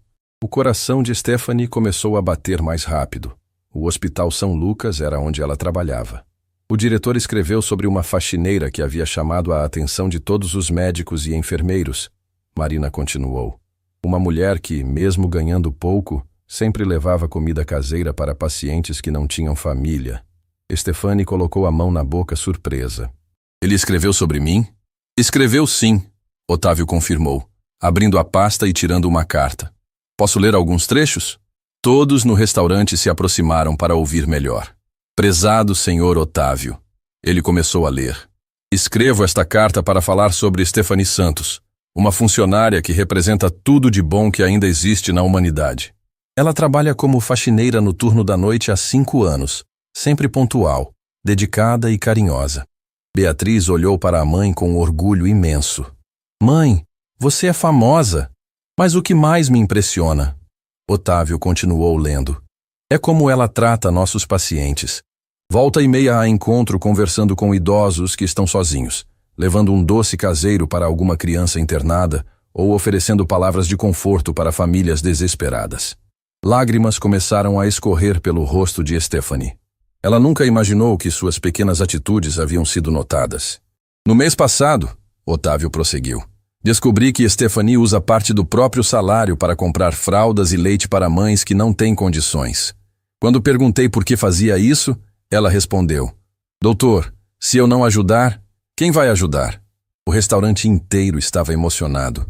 O coração de Stefani começou a bater mais rápido. O Hospital São Lucas era onde ela trabalhava. O diretor escreveu sobre uma faxineira que havia chamado a atenção de todos os médicos e enfermeiros. Marina continuou. Uma mulher que, mesmo ganhando pouco, sempre levava comida caseira para pacientes que não tinham família. Stefani colocou a mão na boca, surpresa. Ele escreveu sobre mim? Escreveu sim, Otávio confirmou, abrindo a pasta e tirando uma carta. Posso ler alguns trechos? Todos no restaurante se aproximaram para ouvir melhor. Prezado senhor Otávio. Ele começou a ler. Escrevo esta carta para falar sobre Stefani Santos, uma funcionária que representa tudo de bom que ainda existe na humanidade. Ela trabalha como faxineira no turno da noite há 5 anos, sempre pontual, dedicada e carinhosa. Beatriz olhou para a mãe com orgulho imenso. Mãe, você é famosa. Mas o que mais me impressiona? Otávio continuou lendo. É como ela trata nossos pacientes. Volta e meia a encontro conversando com idosos que estão sozinhos, levando um doce caseiro para alguma criança internada ou oferecendo palavras de conforto para famílias desesperadas. Lágrimas começaram a escorrer pelo rosto de Stefani. Ela nunca imaginou que suas pequenas atitudes haviam sido notadas. No mês passado, Otávio prosseguiu, descobri que Stefani usa parte do próprio salário para comprar fraldas e leite para mães que não têm condições. Quando perguntei por que fazia isso, ela respondeu, doutor, se eu não ajudar, quem vai ajudar? O restaurante inteiro estava emocionado.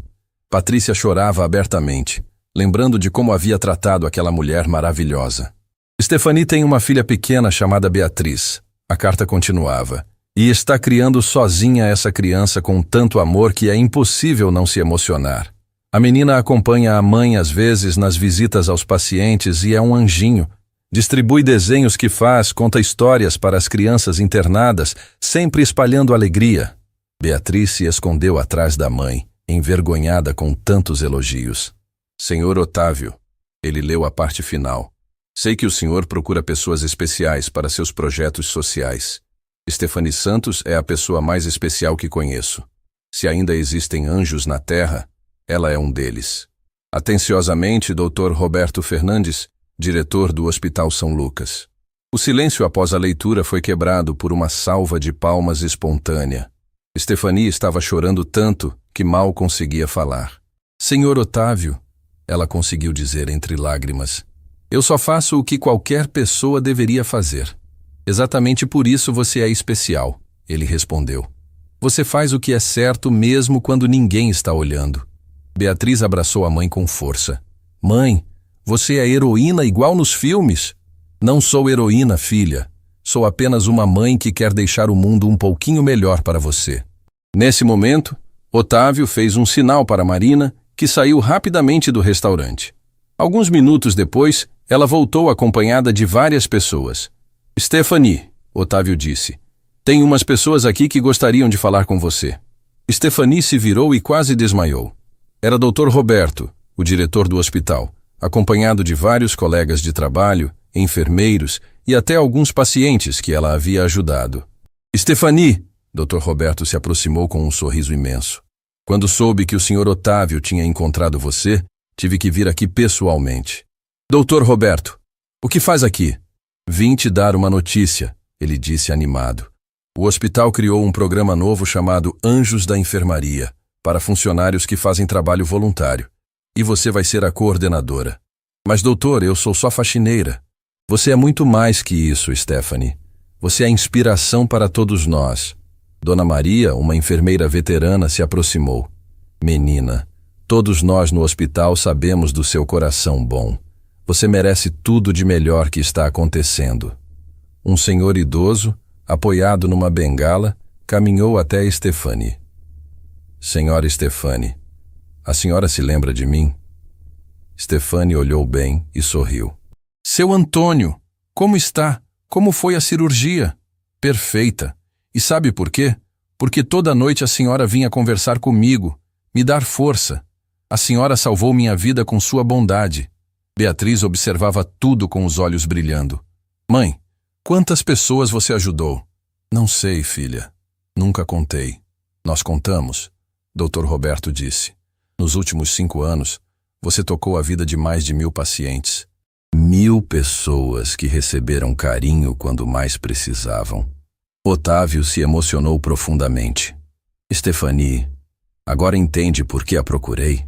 Patrícia chorava abertamente, lembrando de como havia tratado aquela mulher maravilhosa. Stefani tem uma filha pequena chamada Beatriz. A carta continuava. E está criando sozinha essa criança com tanto amor que é impossível não se emocionar. A menina acompanha a mãe às vezes nas visitas aos pacientes e é um anjinho. Distribui desenhos que faz, conta histórias para as crianças internadas, sempre espalhando alegria. Beatriz se escondeu atrás da mãe, envergonhada com tantos elogios. Senhor Otávio, ele leu a parte final. Sei que o senhor procura pessoas especiais para seus projetos sociais. Stefani Santos é a pessoa mais especial que conheço. Se ainda existem anjos na terra, ela é um deles. Atenciosamente, Dr. Roberto Fernandes, diretor do Hospital São Lucas. O silêncio após a leitura foi quebrado por uma salva de palmas espontânea. Stefani estava chorando tanto que mal conseguia falar. Senhor Otávio, ela conseguiu dizer entre lágrimas, eu só faço o que qualquer pessoa deveria fazer. Exatamente por isso você é especial, ele respondeu. Você faz o que é certo mesmo quando ninguém está olhando. Beatriz abraçou a mãe com força. Mãe, você é heroína igual nos filmes? Não sou heroína, filha. Sou apenas uma mãe que quer deixar o mundo um pouquinho melhor para você. Nesse momento, Otávio fez um sinal para Marina, que saiu rapidamente do restaurante. Alguns minutos depois, ela voltou acompanhada de várias pessoas. Stefani, Otávio disse, tem umas pessoas aqui que gostariam de falar com você. Stefani se virou e quase desmaiou. Era Dr. Roberto, o diretor do hospital, acompanhado de vários colegas de trabalho, enfermeiros e até alguns pacientes que ela havia ajudado. Stefani, Dr. Roberto se aproximou com um sorriso imenso. Quando soube que o Sr. Otávio tinha encontrado você, tive que vir aqui pessoalmente. Dr. Roberto, o que faz aqui? Vim te dar uma notícia, ele disse animado. O hospital criou um programa novo chamado Anjos da Enfermaria, para funcionários que fazem trabalho voluntário. E você vai ser a coordenadora. Mas, doutor, eu sou só faxineira. Você é muito mais que isso, Stefani. Você é a inspiração para todos nós. Dona Maria, uma enfermeira veterana, se aproximou. Menina, todos nós no hospital sabemos do seu coração bom. Você merece tudo de melhor que está acontecendo. Um senhor idoso, apoiado numa bengala, caminhou até Stefani. Senhora Stefani, a senhora se lembra de mim? Stefani olhou bem e sorriu. Seu Antônio, como está? Como foi a cirurgia? Perfeita. E sabe por quê? Porque toda noite a senhora vinha conversar comigo, me dar força. A senhora salvou minha vida com sua bondade. Beatriz observava tudo com os olhos brilhando. Mãe, quantas pessoas você ajudou? Não sei, filha. Nunca contei. Nós contamos. Dr. Roberto disse. Nos últimos 5 anos, você tocou a vida de mais de 1000 pacientes. 1000 pessoas que receberam carinho quando mais precisavam. Otávio se emocionou profundamente. Stephanie, agora entende por que a procurei?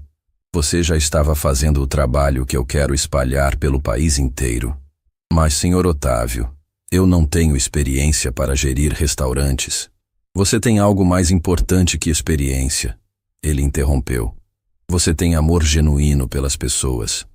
Você já estava fazendo o trabalho que eu quero espalhar pelo país inteiro. Mas, senhor Otávio, eu não tenho experiência para gerir restaurantes. Você tem algo mais importante que experiência. Ele interrompeu. Você tem amor genuíno pelas pessoas.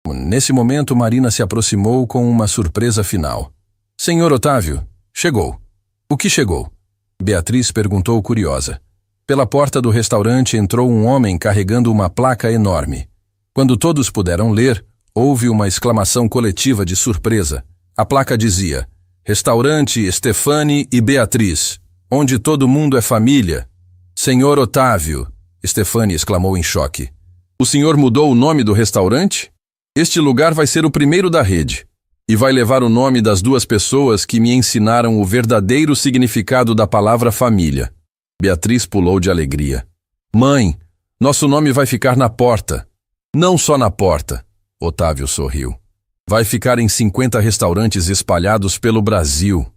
Nesse momento, Marina se aproximou com uma surpresa final. Senhor Otávio, chegou. O que chegou? Beatriz perguntou curiosa. Pela porta do restaurante entrou um homem carregando uma placa enorme. Quando todos puderam ler, houve uma exclamação coletiva de surpresa. A placa dizia: Restaurante Stephanie e Beatriz, onde todo mundo é família. Senhor Otávio, Stephanie exclamou em choque. O senhor mudou o nome do restaurante? Este lugar vai ser o primeiro da rede e vai levar o nome das 2 pessoas que me ensinaram o verdadeiro significado da palavra família. Beatriz pulou de alegria. Mãe, nosso nome vai ficar na porta. Não só na porta, Otávio sorriu. Vai ficar em 50 restaurantes espalhados pelo Brasil.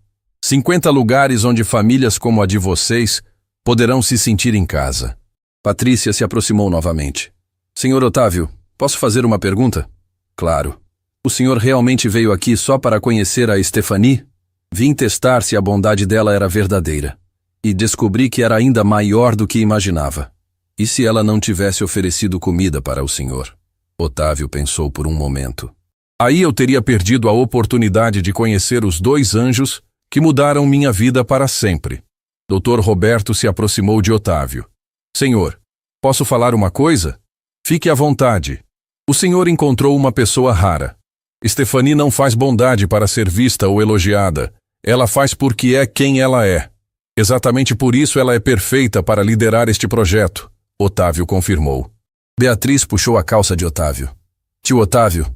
50 lugares onde famílias como a de vocês poderão se sentir em casa. Patrícia se aproximou novamente. Senhor Otávio, posso fazer uma pergunta? Claro. O senhor realmente veio aqui só para conhecer a Stephanie? Vim testar se a bondade dela era verdadeira. E descobri que era ainda maior do que imaginava. E se ela não tivesse oferecido comida para o senhor? Otávio pensou por um momento. Aí eu teria perdido a oportunidade de conhecer os 2 anjos que mudaram minha vida para sempre. Dr. Roberto se aproximou de Otávio. Senhor, posso falar uma coisa? Fique à vontade. O senhor encontrou uma pessoa rara. Stephanie não faz bondade para ser vista ou elogiada. Ela faz porque é quem ela é. Exatamente por isso ela é perfeita para liderar este projeto, Otávio confirmou. Beatriz puxou a calça de Otávio. Tio Otávio,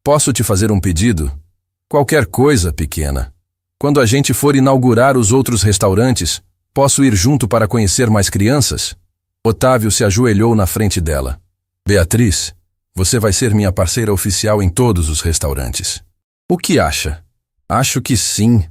posso te fazer um pedido? Qualquer coisa, pequena. Quando a gente for inaugurar os outros restaurantes, posso ir junto para conhecer mais crianças? Otávio se ajoelhou na frente dela. Beatriz, você vai ser minha parceira oficial em todos os restaurantes. O que acha? Acho que sim.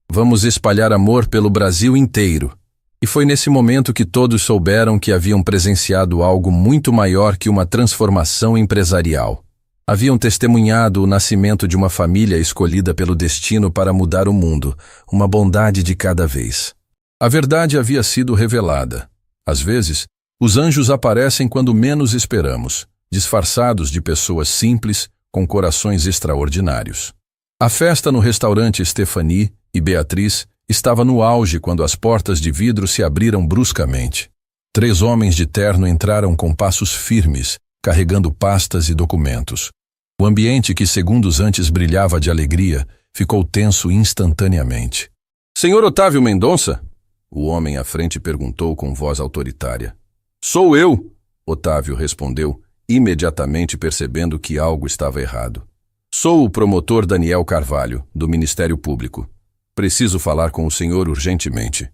Vamos espalhar amor pelo Brasil inteiro. E foi nesse momento que todos souberam que haviam presenciado algo muito maior que uma transformação empresarial. Haviam testemunhado o nascimento de uma família escolhida pelo destino para mudar o mundo, uma bondade de cada vez. A verdade havia sido revelada. Às vezes, os anjos aparecem quando menos esperamos, disfarçados de pessoas simples, com corações extraordinários. A festa no restaurante Stephanie e Beatriz estava no auge quando as portas de vidro se abriram bruscamente. 3 homens de terno entraram com passos firmes, carregando pastas e documentos. O ambiente que segundos antes brilhava de alegria ficou tenso instantaneamente. Senhor Otávio Mendonça? O homem à frente perguntou com voz autoritária. Sou eu, Otávio respondeu, imediatamente percebendo que algo estava errado. Sou o promotor Daniel Carvalho, do Ministério Público. Preciso falar com o senhor urgentemente.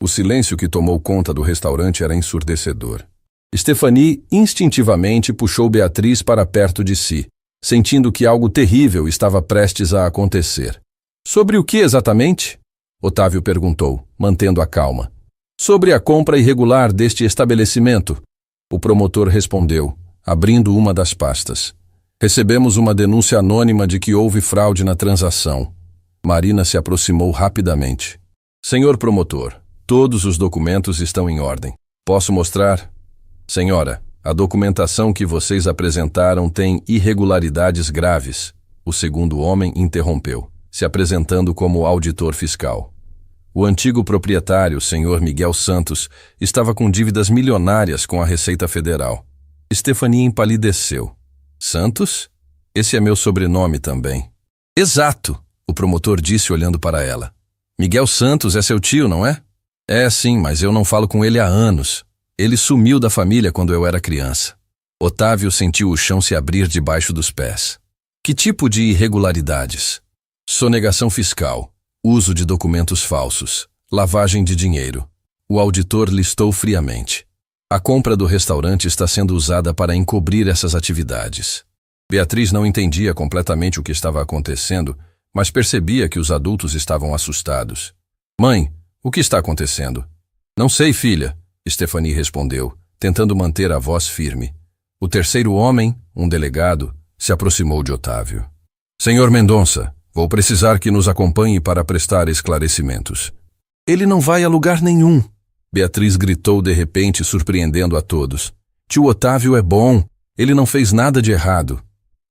O silêncio que tomou conta do restaurante era ensurdecedor. Stephanie instintivamente puxou Beatriz para perto de si, sentindo que algo terrível estava prestes a acontecer. Sobre o que exatamente? Otávio perguntou, mantendo a calma. Sobre a compra irregular deste estabelecimento, o promotor respondeu, abrindo uma das pastas. Recebemos uma denúncia anônima de que houve fraude na transação. Marina se aproximou rapidamente. Senhor promotor, todos os documentos estão em ordem. Posso mostrar? Senhora, a documentação que vocês apresentaram tem irregularidades graves. O segundo homem interrompeu, se apresentando como auditor fiscal. O antigo proprietário, senhor Miguel Santos, estava com dívidas milionárias com a Receita Federal. Stephanie empalideceu. Santos? Esse é meu sobrenome também. Exato, o promotor disse olhando para ela. Miguel Santos é seu tio, não é? É sim, mas eu não falo com ele há anos. Ele sumiu da família quando eu era criança. Otávio sentiu o chão se abrir debaixo dos pés. Que tipo de irregularidades? Sonegação fiscal, uso de documentos falsos, lavagem de dinheiro. O auditor listou friamente. A compra do restaurante está sendo usada para encobrir essas atividades. Beatriz não entendia completamente o que estava acontecendo, mas percebia que os adultos estavam assustados. Mãe, o que está acontecendo? Não sei, filha, Stephanie respondeu, tentando manter a voz firme. O terceiro homem, um delegado, se aproximou de Otávio. Senhor Mendonça, vou precisar que nos acompanhe para prestar esclarecimentos. Ele não vai a lugar nenhum, Beatriz gritou de repente, surpreendendo a todos. Tio Otávio é bom, ele não fez nada de errado.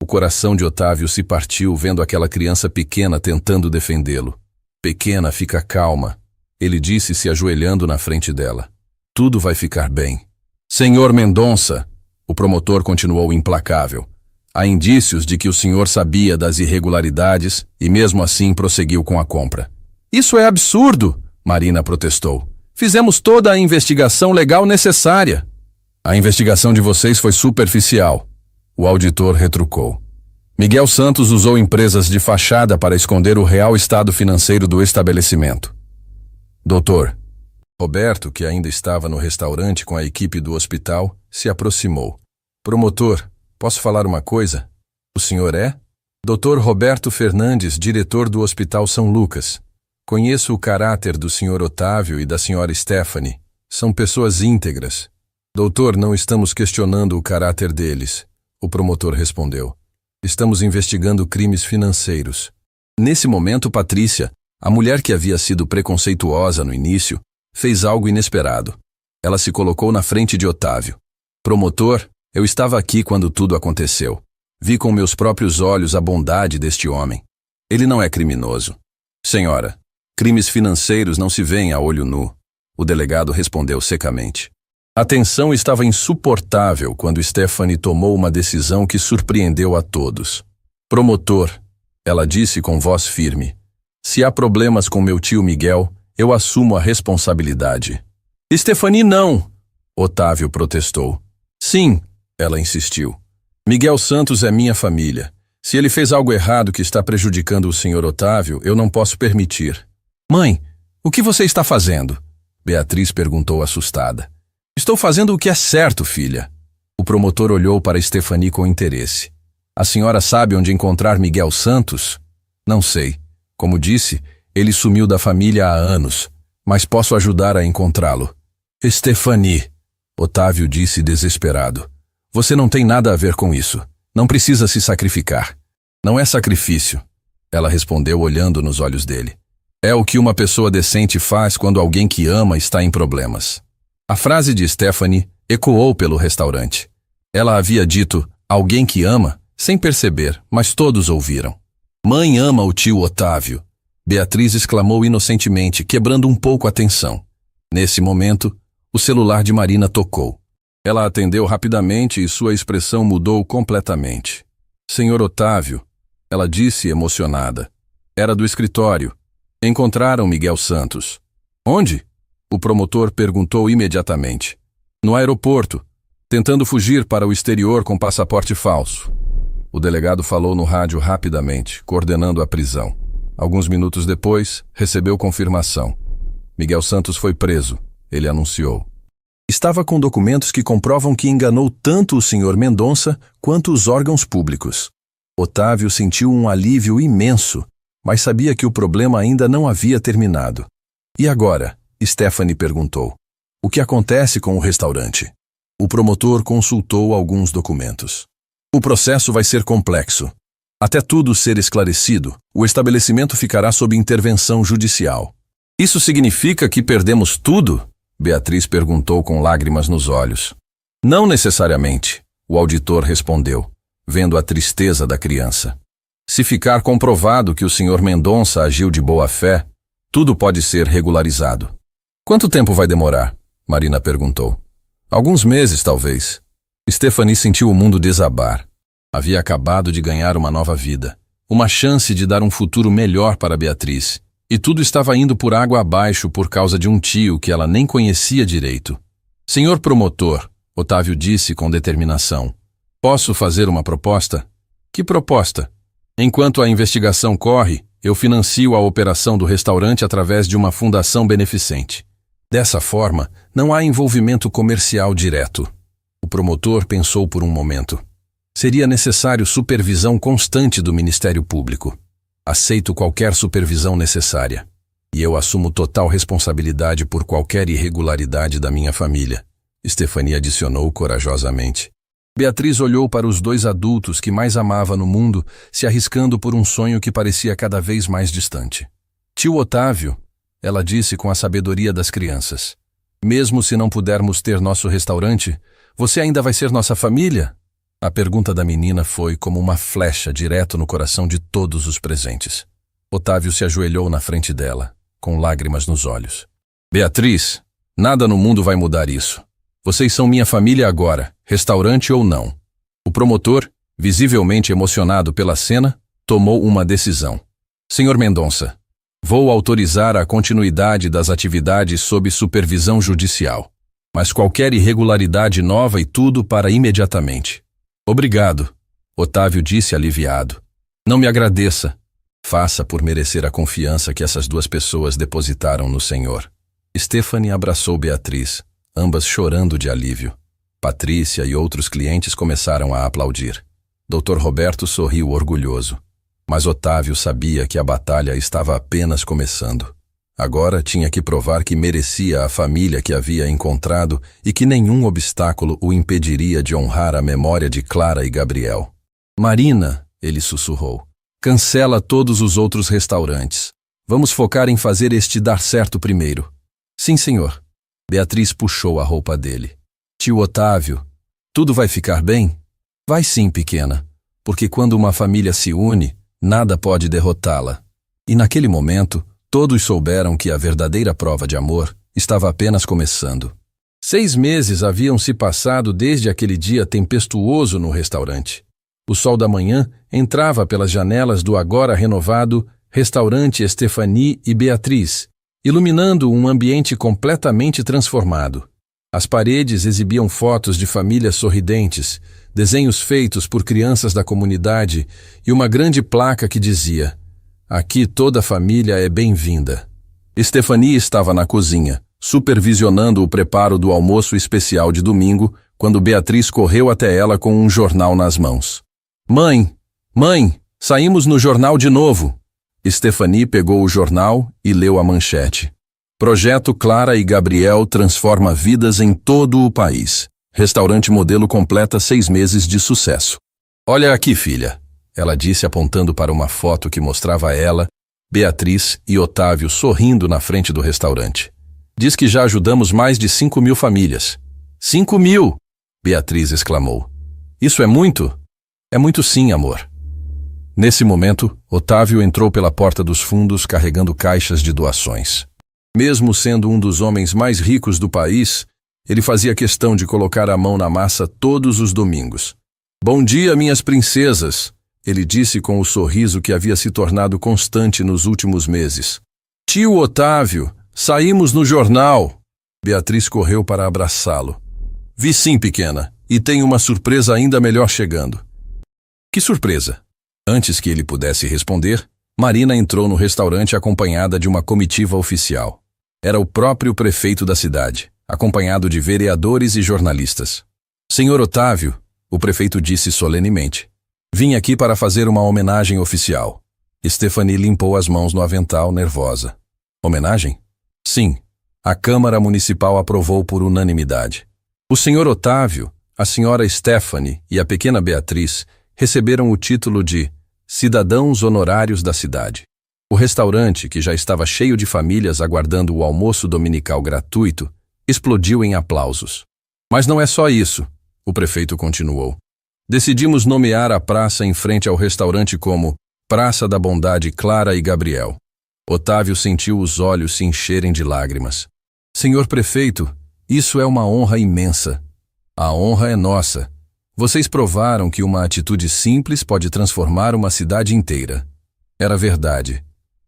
O coração de Otávio se partiu vendo aquela criança pequena tentando defendê-lo. Pequena, fica calma, ele disse se ajoelhando na frente dela. Tudo vai ficar bem. Senhor Mendonça, o promotor continuou implacável. Há indícios de que o senhor sabia das irregularidades e mesmo assim prosseguiu com a compra. Isso é absurdo, Marina protestou. Fizemos toda a investigação legal necessária. A investigação de vocês foi superficial, o auditor retrucou. Miguel Santos usou empresas de fachada para esconder o real estado financeiro do estabelecimento. Doutor, Roberto, que ainda estava no restaurante com a equipe do hospital, se aproximou. Promotor, posso falar uma coisa? O senhor é? Dr. Roberto Fernandes, diretor do Hospital São Lucas. Conheço o caráter do senhor Otávio e da senhora Stephanie. São pessoas íntegras. Doutor, não estamos questionando o caráter deles, o promotor respondeu. Estamos investigando crimes financeiros. Nesse momento, Patrícia, a mulher que havia sido preconceituosa no início, fez algo inesperado. Ela se colocou na frente de Otávio. Promotor, eu estava aqui quando tudo aconteceu. Vi com meus próprios olhos a bondade deste homem. Ele não é criminoso. Senhora, crimes financeiros não se veem a olho nu, o delegado respondeu secamente. A tensão estava insuportável quando Stephanie tomou uma decisão que surpreendeu a todos. Promotor, ela disse com voz firme, se há problemas com meu tio Miguel, eu assumo a responsabilidade. Stephanie, não! Otávio protestou. Sim, ela insistiu. Miguel Santos é minha família. Se ele fez algo errado que está prejudicando o senhor Otávio, eu não posso permitir. Mãe, o que você está fazendo? Beatriz perguntou assustada. Estou fazendo o que é certo, filha. O promotor olhou para Stephanie com interesse. A senhora sabe onde encontrar Miguel Santos? Não sei. Como disse, ele sumiu da família há anos, mas posso ajudar a encontrá-lo. Stephanie, Otávio disse desesperado. Você não tem nada a ver com isso. Não precisa se sacrificar. Não é sacrifício, ela respondeu olhando nos olhos dele. É o que uma pessoa decente faz quando alguém que ama está em problemas. A frase de Stephanie ecoou pelo restaurante. Ela havia dito, alguém que ama, sem perceber, mas todos ouviram. Mãe ama o tio Otávio. Beatriz exclamou inocentemente, quebrando um pouco a tensão. Nesse momento, o celular de Marina tocou. Ela atendeu rapidamente e sua expressão mudou completamente. Senhor Otávio, ela disse emocionada. Era do escritório. Encontraram Miguel Santos. Onde? O promotor perguntou imediatamente. No aeroporto, tentando fugir para o exterior com passaporte falso. O delegado falou no rádio rapidamente, coordenando a prisão. Alguns minutos depois, recebeu confirmação. Miguel Santos foi preso, ele anunciou. Estava com documentos que comprovam que enganou tanto o senhor Mendonça quanto os órgãos públicos. Otávio sentiu um alívio imenso, mas sabia que o problema ainda não havia terminado. E agora? Stephanie perguntou. O que acontece com o restaurante? O promotor consultou alguns documentos. O processo vai ser complexo. Até tudo ser esclarecido, o estabelecimento ficará sob intervenção judicial. Isso significa que perdemos tudo? Beatriz perguntou com lágrimas nos olhos. Não necessariamente, o auditor respondeu, vendo a tristeza da criança. Se ficar comprovado que o senhor Mendonça agiu de boa fé, tudo pode ser regularizado. Quanto tempo vai demorar? Marina perguntou. Alguns meses, talvez. Stephanie sentiu o mundo desabar. Havia acabado de ganhar uma nova vida. uma chance de dar um futuro melhor para Beatriz, e tudo estava indo por água abaixo por causa de um tio que ela nem conhecia direito. Senhor promotor, Otávio disse com determinação, posso fazer uma proposta? Que proposta? Enquanto a investigação corre, eu financio a operação do restaurante através de uma fundação beneficente. Dessa forma, não há envolvimento comercial direto. O promotor pensou por um momento. Seria necessário supervisão constante do Ministério Público. Aceito qualquer supervisão necessária. E eu assumo total responsabilidade por qualquer irregularidade da minha família, Stephanie adicionou corajosamente. Beatriz olhou para os dois adultos que mais amava no mundo, se arriscando por um sonho que parecia cada vez mais distante. Tio Otávio, ela disse com a sabedoria das crianças, mesmo se não pudermos ter nosso restaurante, você ainda vai ser nossa família? A pergunta da menina foi como uma flecha direto no coração de todos os presentes. Otávio se ajoelhou na frente dela, com lágrimas nos olhos. Beatriz, nada no mundo vai mudar isso. Vocês são minha família agora, restaurante ou não. O promotor, visivelmente emocionado pela cena, tomou uma decisão. Senhor Mendonça, vou autorizar a continuidade das atividades sob supervisão judicial, mas qualquer irregularidade nova e tudo para imediatamente. Obrigado, Otávio disse aliviado. Não me agradeça. Faça por merecer a confiança que essas duas pessoas depositaram no Senhor. Stephanie abraçou Beatriz, ambas chorando de alívio. Patrícia e outros clientes começaram a aplaudir. Dr. Roberto sorriu orgulhoso. Mas Otávio sabia que a batalha estava apenas começando. Agora tinha que provar que merecia a família que havia encontrado e que nenhum obstáculo o impediria de honrar a memória de Clara e Gabriel. Marina, ele sussurrou, cancela todos os outros restaurantes. Vamos focar em fazer este dar certo primeiro. Sim, senhor. Beatriz puxou a roupa dele. Tio Otávio, tudo vai ficar bem? Vai sim, pequena, porque quando uma família se une, nada pode derrotá-la. E naquele momento, todos souberam que a verdadeira prova de amor estava apenas começando. 6 meses haviam se passado desde aquele dia tempestuoso no restaurante. O sol da manhã entrava pelas janelas do agora renovado restaurante Stephanie e Beatriz, iluminando um ambiente completamente transformado. As paredes exibiam fotos de famílias sorridentes, desenhos feitos por crianças da comunidade e uma grande placa que dizia: aqui toda a família é bem-vinda. Stephanie estava na cozinha, supervisionando o preparo do almoço especial de domingo, quando Beatriz correu até ela com um jornal nas mãos. Mãe, saímos no jornal de novo. Stephanie pegou o jornal e leu a manchete. Projeto Clara e Gabriel transforma vidas em todo o país. Restaurante modelo completa 6 meses de sucesso. Olha aqui, filha, ela disse apontando para uma foto que mostrava ela, Beatriz e Otávio sorrindo na frente do restaurante. Diz que já ajudamos mais de 5.000 famílias. 5.000! Beatriz exclamou. Isso é muito? É muito sim, amor. Nesse momento, Otávio entrou pela porta dos fundos carregando caixas de doações. Mesmo sendo um dos homens mais ricos do país, ele fazia questão de colocar a mão na massa todos os domingos. Bom dia, minhas princesas, ele disse com o sorriso que havia se tornado constante nos últimos meses. Tio Otávio, saímos no jornal. Beatriz correu para abraçá-lo. Vi sim, pequena, e tem uma surpresa ainda melhor chegando. Que surpresa? Antes que ele pudesse responder, Marina entrou no restaurante acompanhada de uma comitiva oficial. Era o próprio prefeito da cidade, acompanhado de vereadores e jornalistas. Senhor Otávio, o prefeito disse solenemente, vim aqui para fazer uma homenagem oficial. Stephanie limpou as mãos no avental, nervosa. Homenagem? Sim, a Câmara Municipal aprovou por unanimidade. O senhor Otávio, a senhora Stephanie e a pequena Beatriz receberam o título de cidadãos honorários da cidade. O restaurante, que já estava cheio de famílias aguardando o almoço dominical gratuito, explodiu em aplausos. Mas não é só isso, o prefeito continuou. Decidimos nomear a praça em frente ao restaurante como Praça da Bondade Clara e Gabriel. Otávio sentiu os olhos se encherem de lágrimas. Senhor prefeito, isso é uma honra imensa. A honra é nossa. Vocês provaram que uma atitude simples pode transformar uma cidade inteira. Era verdade.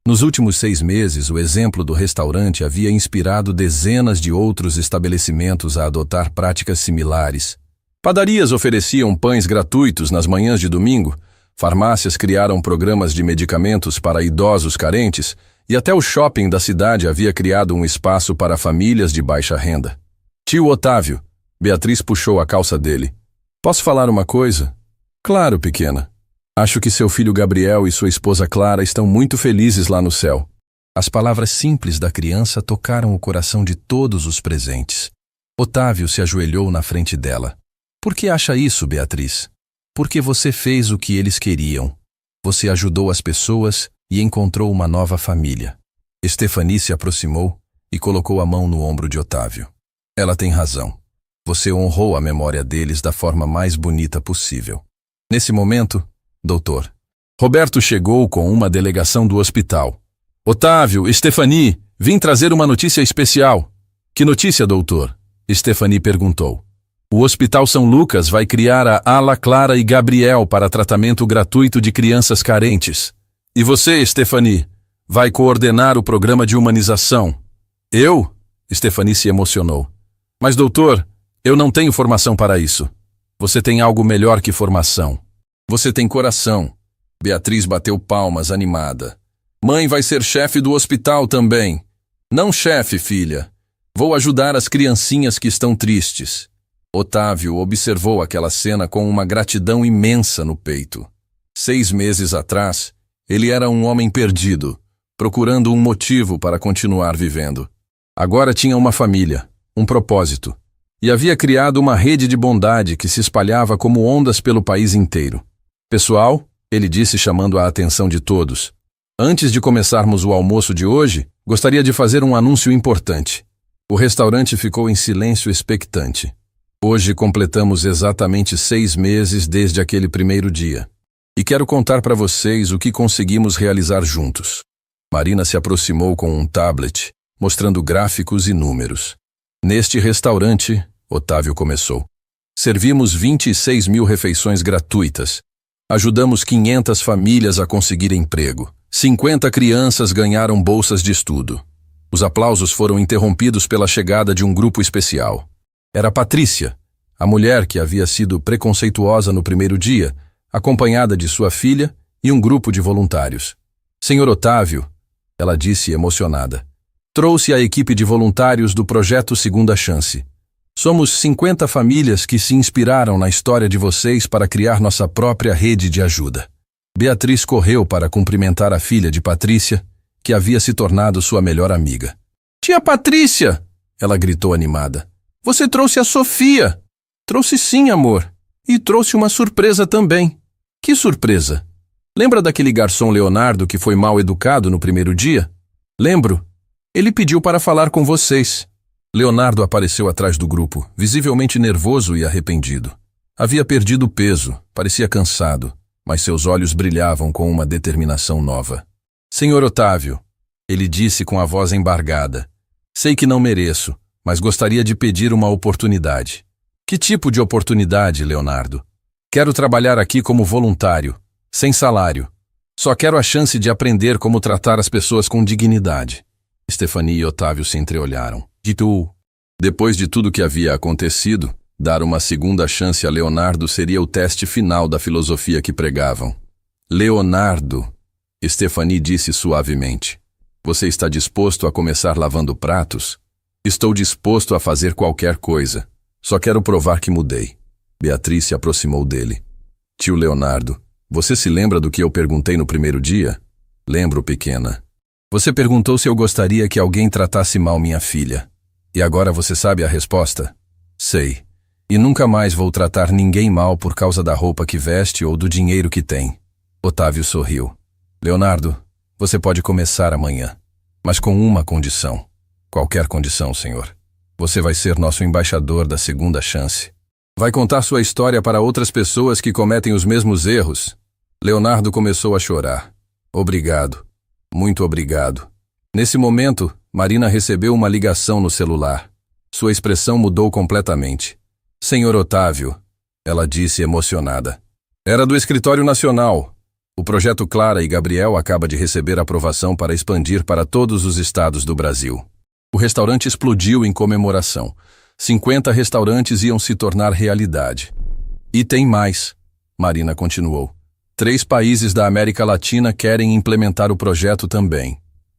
Nos últimos 6 meses, o exemplo do restaurante havia inspirado dezenas de outros estabelecimentos a adotar práticas similares. Padarias ofereciam pães gratuitos nas manhãs de domingo, farmácias criaram programas de medicamentos para idosos carentes e até o shopping da cidade havia criado um espaço para famílias de baixa renda. Tio Otávio, Beatriz puxou a calça dele. Posso falar uma coisa? Claro, pequena. Acho que seu filho Gabriel e sua esposa Clara estão muito felizes lá no céu. As palavras simples da criança tocaram o coração de todos os presentes. Otávio se ajoelhou na frente dela. Por que acha isso, Beatriz? Porque você fez o que eles queriam. Você ajudou as pessoas e encontrou uma nova família. Stephanie se aproximou e colocou a mão no ombro de Otávio. Ela tem razão. Você honrou a memória deles da forma mais bonita possível. Nesse momento, doutor, Roberto chegou com uma delegação do hospital. Otávio, Stephanie, vim trazer uma notícia especial. Que notícia, doutor? Stephanie perguntou. O Hospital São Lucas vai criar a Ala Clara e Gabriel para tratamento gratuito de crianças carentes. E você, Stephanie, vai coordenar o programa de humanização. Eu? Stephanie se emocionou. Mas, doutor, eu não tenho formação para isso. Você tem algo melhor que formação. Você tem coração. Beatriz bateu palmas, animada. Mãe vai ser chefe do hospital também. Não chefe, filha. Vou ajudar as criancinhas que estão tristes. Otávio observou aquela cena com uma gratidão imensa no peito. 6 meses atrás, ele era um homem perdido, procurando um motivo para continuar vivendo. Agora tinha uma família, um propósito, e havia criado uma rede de bondade que se espalhava como ondas pelo país inteiro. Pessoal, ele disse chamando a atenção de todos, antes de começarmos o almoço de hoje, gostaria de fazer um anúncio importante. O restaurante ficou em silêncio expectante. Hoje completamos exatamente 6 meses desde aquele primeiro dia. E quero contar para vocês o que conseguimos realizar juntos. Marina se aproximou com um tablet, mostrando gráficos e números. Neste restaurante, Otávio começou. Servimos 26 mil refeições gratuitas. Ajudamos 500 famílias a conseguir emprego. 50 crianças ganharam bolsas de estudo. Os aplausos foram interrompidos pela chegada de um grupo especial. Era Patrícia, a mulher que havia sido preconceituosa no primeiro dia, acompanhada de sua filha e um grupo de voluntários. Senhor Otávio, ela disse emocionada, trouxe a equipe de voluntários do projeto Segunda Chance. Somos 50 famílias que se inspiraram na história de vocês para criar nossa própria rede de ajuda. Beatriz correu para cumprimentar a filha de Patrícia, que havia se tornado sua melhor amiga. Tia Patrícia! Ela gritou animada. Você trouxe a Sofia! Trouxe sim, amor. E trouxe uma surpresa também. Que surpresa? Lembra daquele garçom Leonardo que foi mal educado no primeiro dia? Lembro. Ele pediu para falar com vocês. Leonardo apareceu atrás do grupo, visivelmente nervoso e arrependido. Havia perdido peso, parecia cansado, mas seus olhos brilhavam com uma determinação nova. Senhor Otávio, ele disse com a voz embargada, sei que não mereço, mas gostaria de pedir uma oportunidade. Que tipo de oportunidade, Leonardo? Quero trabalhar aqui como voluntário, sem salário. Só quero a chance de aprender como tratar as pessoas com dignidade. Stephanie e Otávio se entreolharam. Depois de tudo que havia acontecido, dar uma segunda chance a Leonardo seria o teste final da filosofia que pregavam. Leonardo, Stephanie disse suavemente, você está disposto a começar lavando pratos? Estou disposto a fazer qualquer coisa. Só quero provar que mudei. Beatriz se aproximou dele. Tio Leonardo, você se lembra do que eu perguntei no primeiro dia? Lembro, pequena. Você perguntou se eu gostaria que alguém tratasse mal minha filha. E agora você sabe a resposta? Sei. E nunca mais vou tratar ninguém mal por causa da roupa que veste ou do dinheiro que tem. Otávio sorriu. Leonardo, você pode começar amanhã, mas com uma condição. Qualquer condição, senhor. Você vai ser nosso embaixador da segunda chance. Vai contar sua história para outras pessoas que cometem os mesmos erros. Leonardo começou a chorar. Obrigado. Muito obrigado. Nesse momento, Marina recebeu uma ligação no celular. Sua expressão mudou completamente. Senhor Otávio, ela disse emocionada. Era do Escritório Nacional. O projeto Clara e Gabriel acaba de receber aprovação para expandir para todos os estados do Brasil. O restaurante explodiu em comemoração. 50 restaurantes iam se tornar realidade. E tem mais, Marina continuou. 3 países da América Latina querem implementar o projeto também.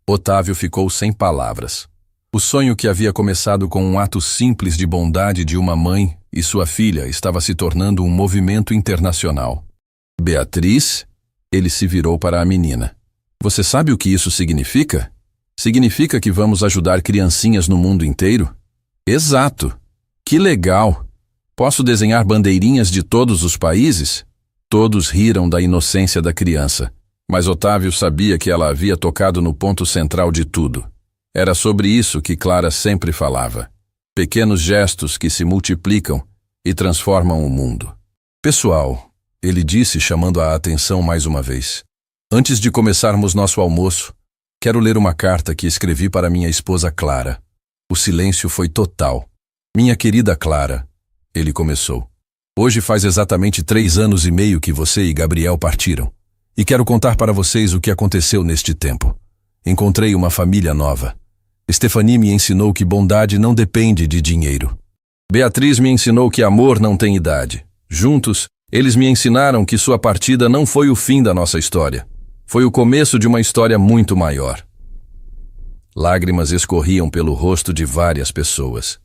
Otávio ficou sem palavras. O sonho que havia começado com um ato simples de bondade de uma mãe e sua filha estava se tornando um movimento internacional. Beatriz? Ele se virou para a menina. Você sabe o que isso significa? Significa que vamos ajudar criancinhas no mundo inteiro? Exato! Que legal! Posso desenhar bandeirinhas de todos os países? Todos riram da inocência da criança, mas Otávio sabia que ela havia tocado no ponto central de tudo. Era sobre isso que Clara sempre falava. Pequenos gestos que se multiplicam e transformam o mundo. Pessoal, ele disse chamando a atenção mais uma vez. Antes de começarmos nosso almoço, quero ler uma carta que escrevi para minha esposa Clara. O silêncio foi total. Minha querida Clara, ele começou. Hoje faz exatamente 3 anos e meio que você e Gabriel partiram. E quero contar para vocês o que aconteceu neste tempo. Encontrei uma família nova. Stephanie me ensinou que bondade não depende de dinheiro. Beatriz me ensinou que amor não tem idade. Juntos, eles me ensinaram que sua partida não foi o fim da nossa história. Foi o começo de uma história muito maior. Lágrimas escorriam pelo rosto de várias pessoas.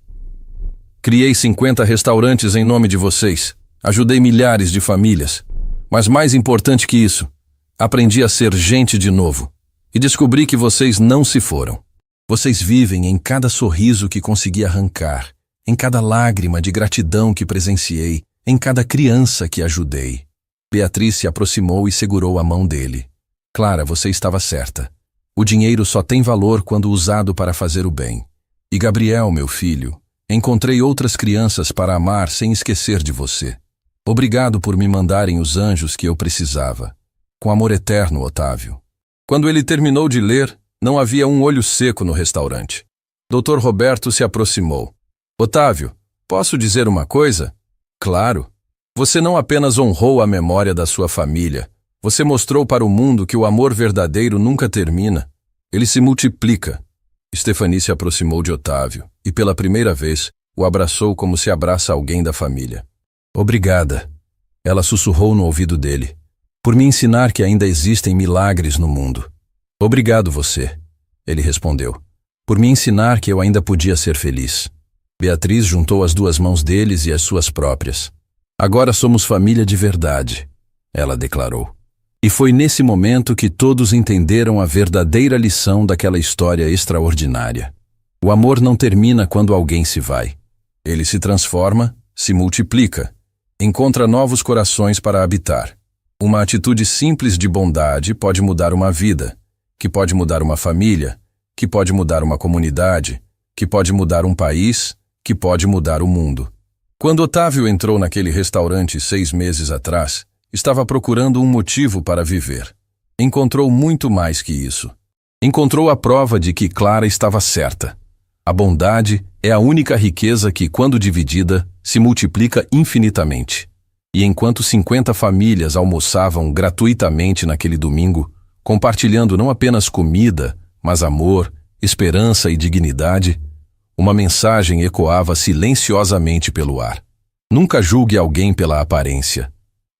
Criei 50 restaurantes em nome de vocês. Ajudei milhares de famílias. Mas mais importante que isso, aprendi a ser gente de novo. E descobri que vocês não se foram. Vocês vivem em cada sorriso que consegui arrancar, em cada lágrima de gratidão que presenciei, em cada criança que ajudei. Beatriz se aproximou e segurou a mão dele. Clara, você estava certa. O dinheiro só tem valor quando usado para fazer o bem. E Gabriel, meu filho, encontrei outras crianças para amar sem esquecer de você. Obrigado por me mandarem os anjos que eu precisava. Com amor eterno, Otávio. Quando ele terminou de ler, não havia um olho seco no restaurante. Dr. Roberto se aproximou. Otávio, posso dizer uma coisa? Claro. Você não apenas honrou a memória da sua família, você mostrou para o mundo que o amor verdadeiro nunca termina. Ele se multiplica. Stephanie se aproximou de Otávio e, pela primeira vez, o abraçou como se abraça alguém da família. Obrigada. Ela sussurrou no ouvido dele. Por me ensinar que ainda existem milagres no mundo. Obrigado você, ele respondeu. Por me ensinar que eu ainda podia ser feliz. Beatriz juntou as 2 mãos deles e as suas próprias. Agora somos família de verdade, ela declarou. E foi nesse momento que todos entenderam a verdadeira lição daquela história extraordinária. O amor não termina quando alguém se vai. Ele se transforma, se multiplica, encontra novos corações para habitar. Uma atitude simples de bondade pode mudar uma vida, que pode mudar uma família, que pode mudar uma comunidade, que pode mudar um país, que pode mudar o mundo. Quando Otávio entrou naquele restaurante 6 meses atrás, estava procurando um motivo para viver. Encontrou muito mais que isso. Encontrou a prova de que Clara estava certa. A bondade é a única riqueza que, quando dividida, se multiplica infinitamente. E enquanto 50 famílias almoçavam gratuitamente naquele domingo, compartilhando não apenas comida, mas amor, esperança e dignidade, uma mensagem ecoava silenciosamente pelo ar. Nunca julgue alguém pela aparência.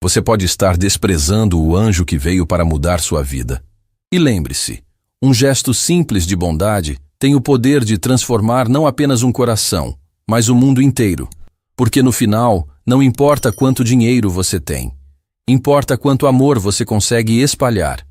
Você pode estar desprezando o anjo que veio para mudar sua vida. E lembre-se, um gesto simples de bondade tem o poder de transformar não apenas um coração, mas o mundo inteiro. Porque no final, não importa quanto dinheiro você tem, importa quanto amor você consegue espalhar.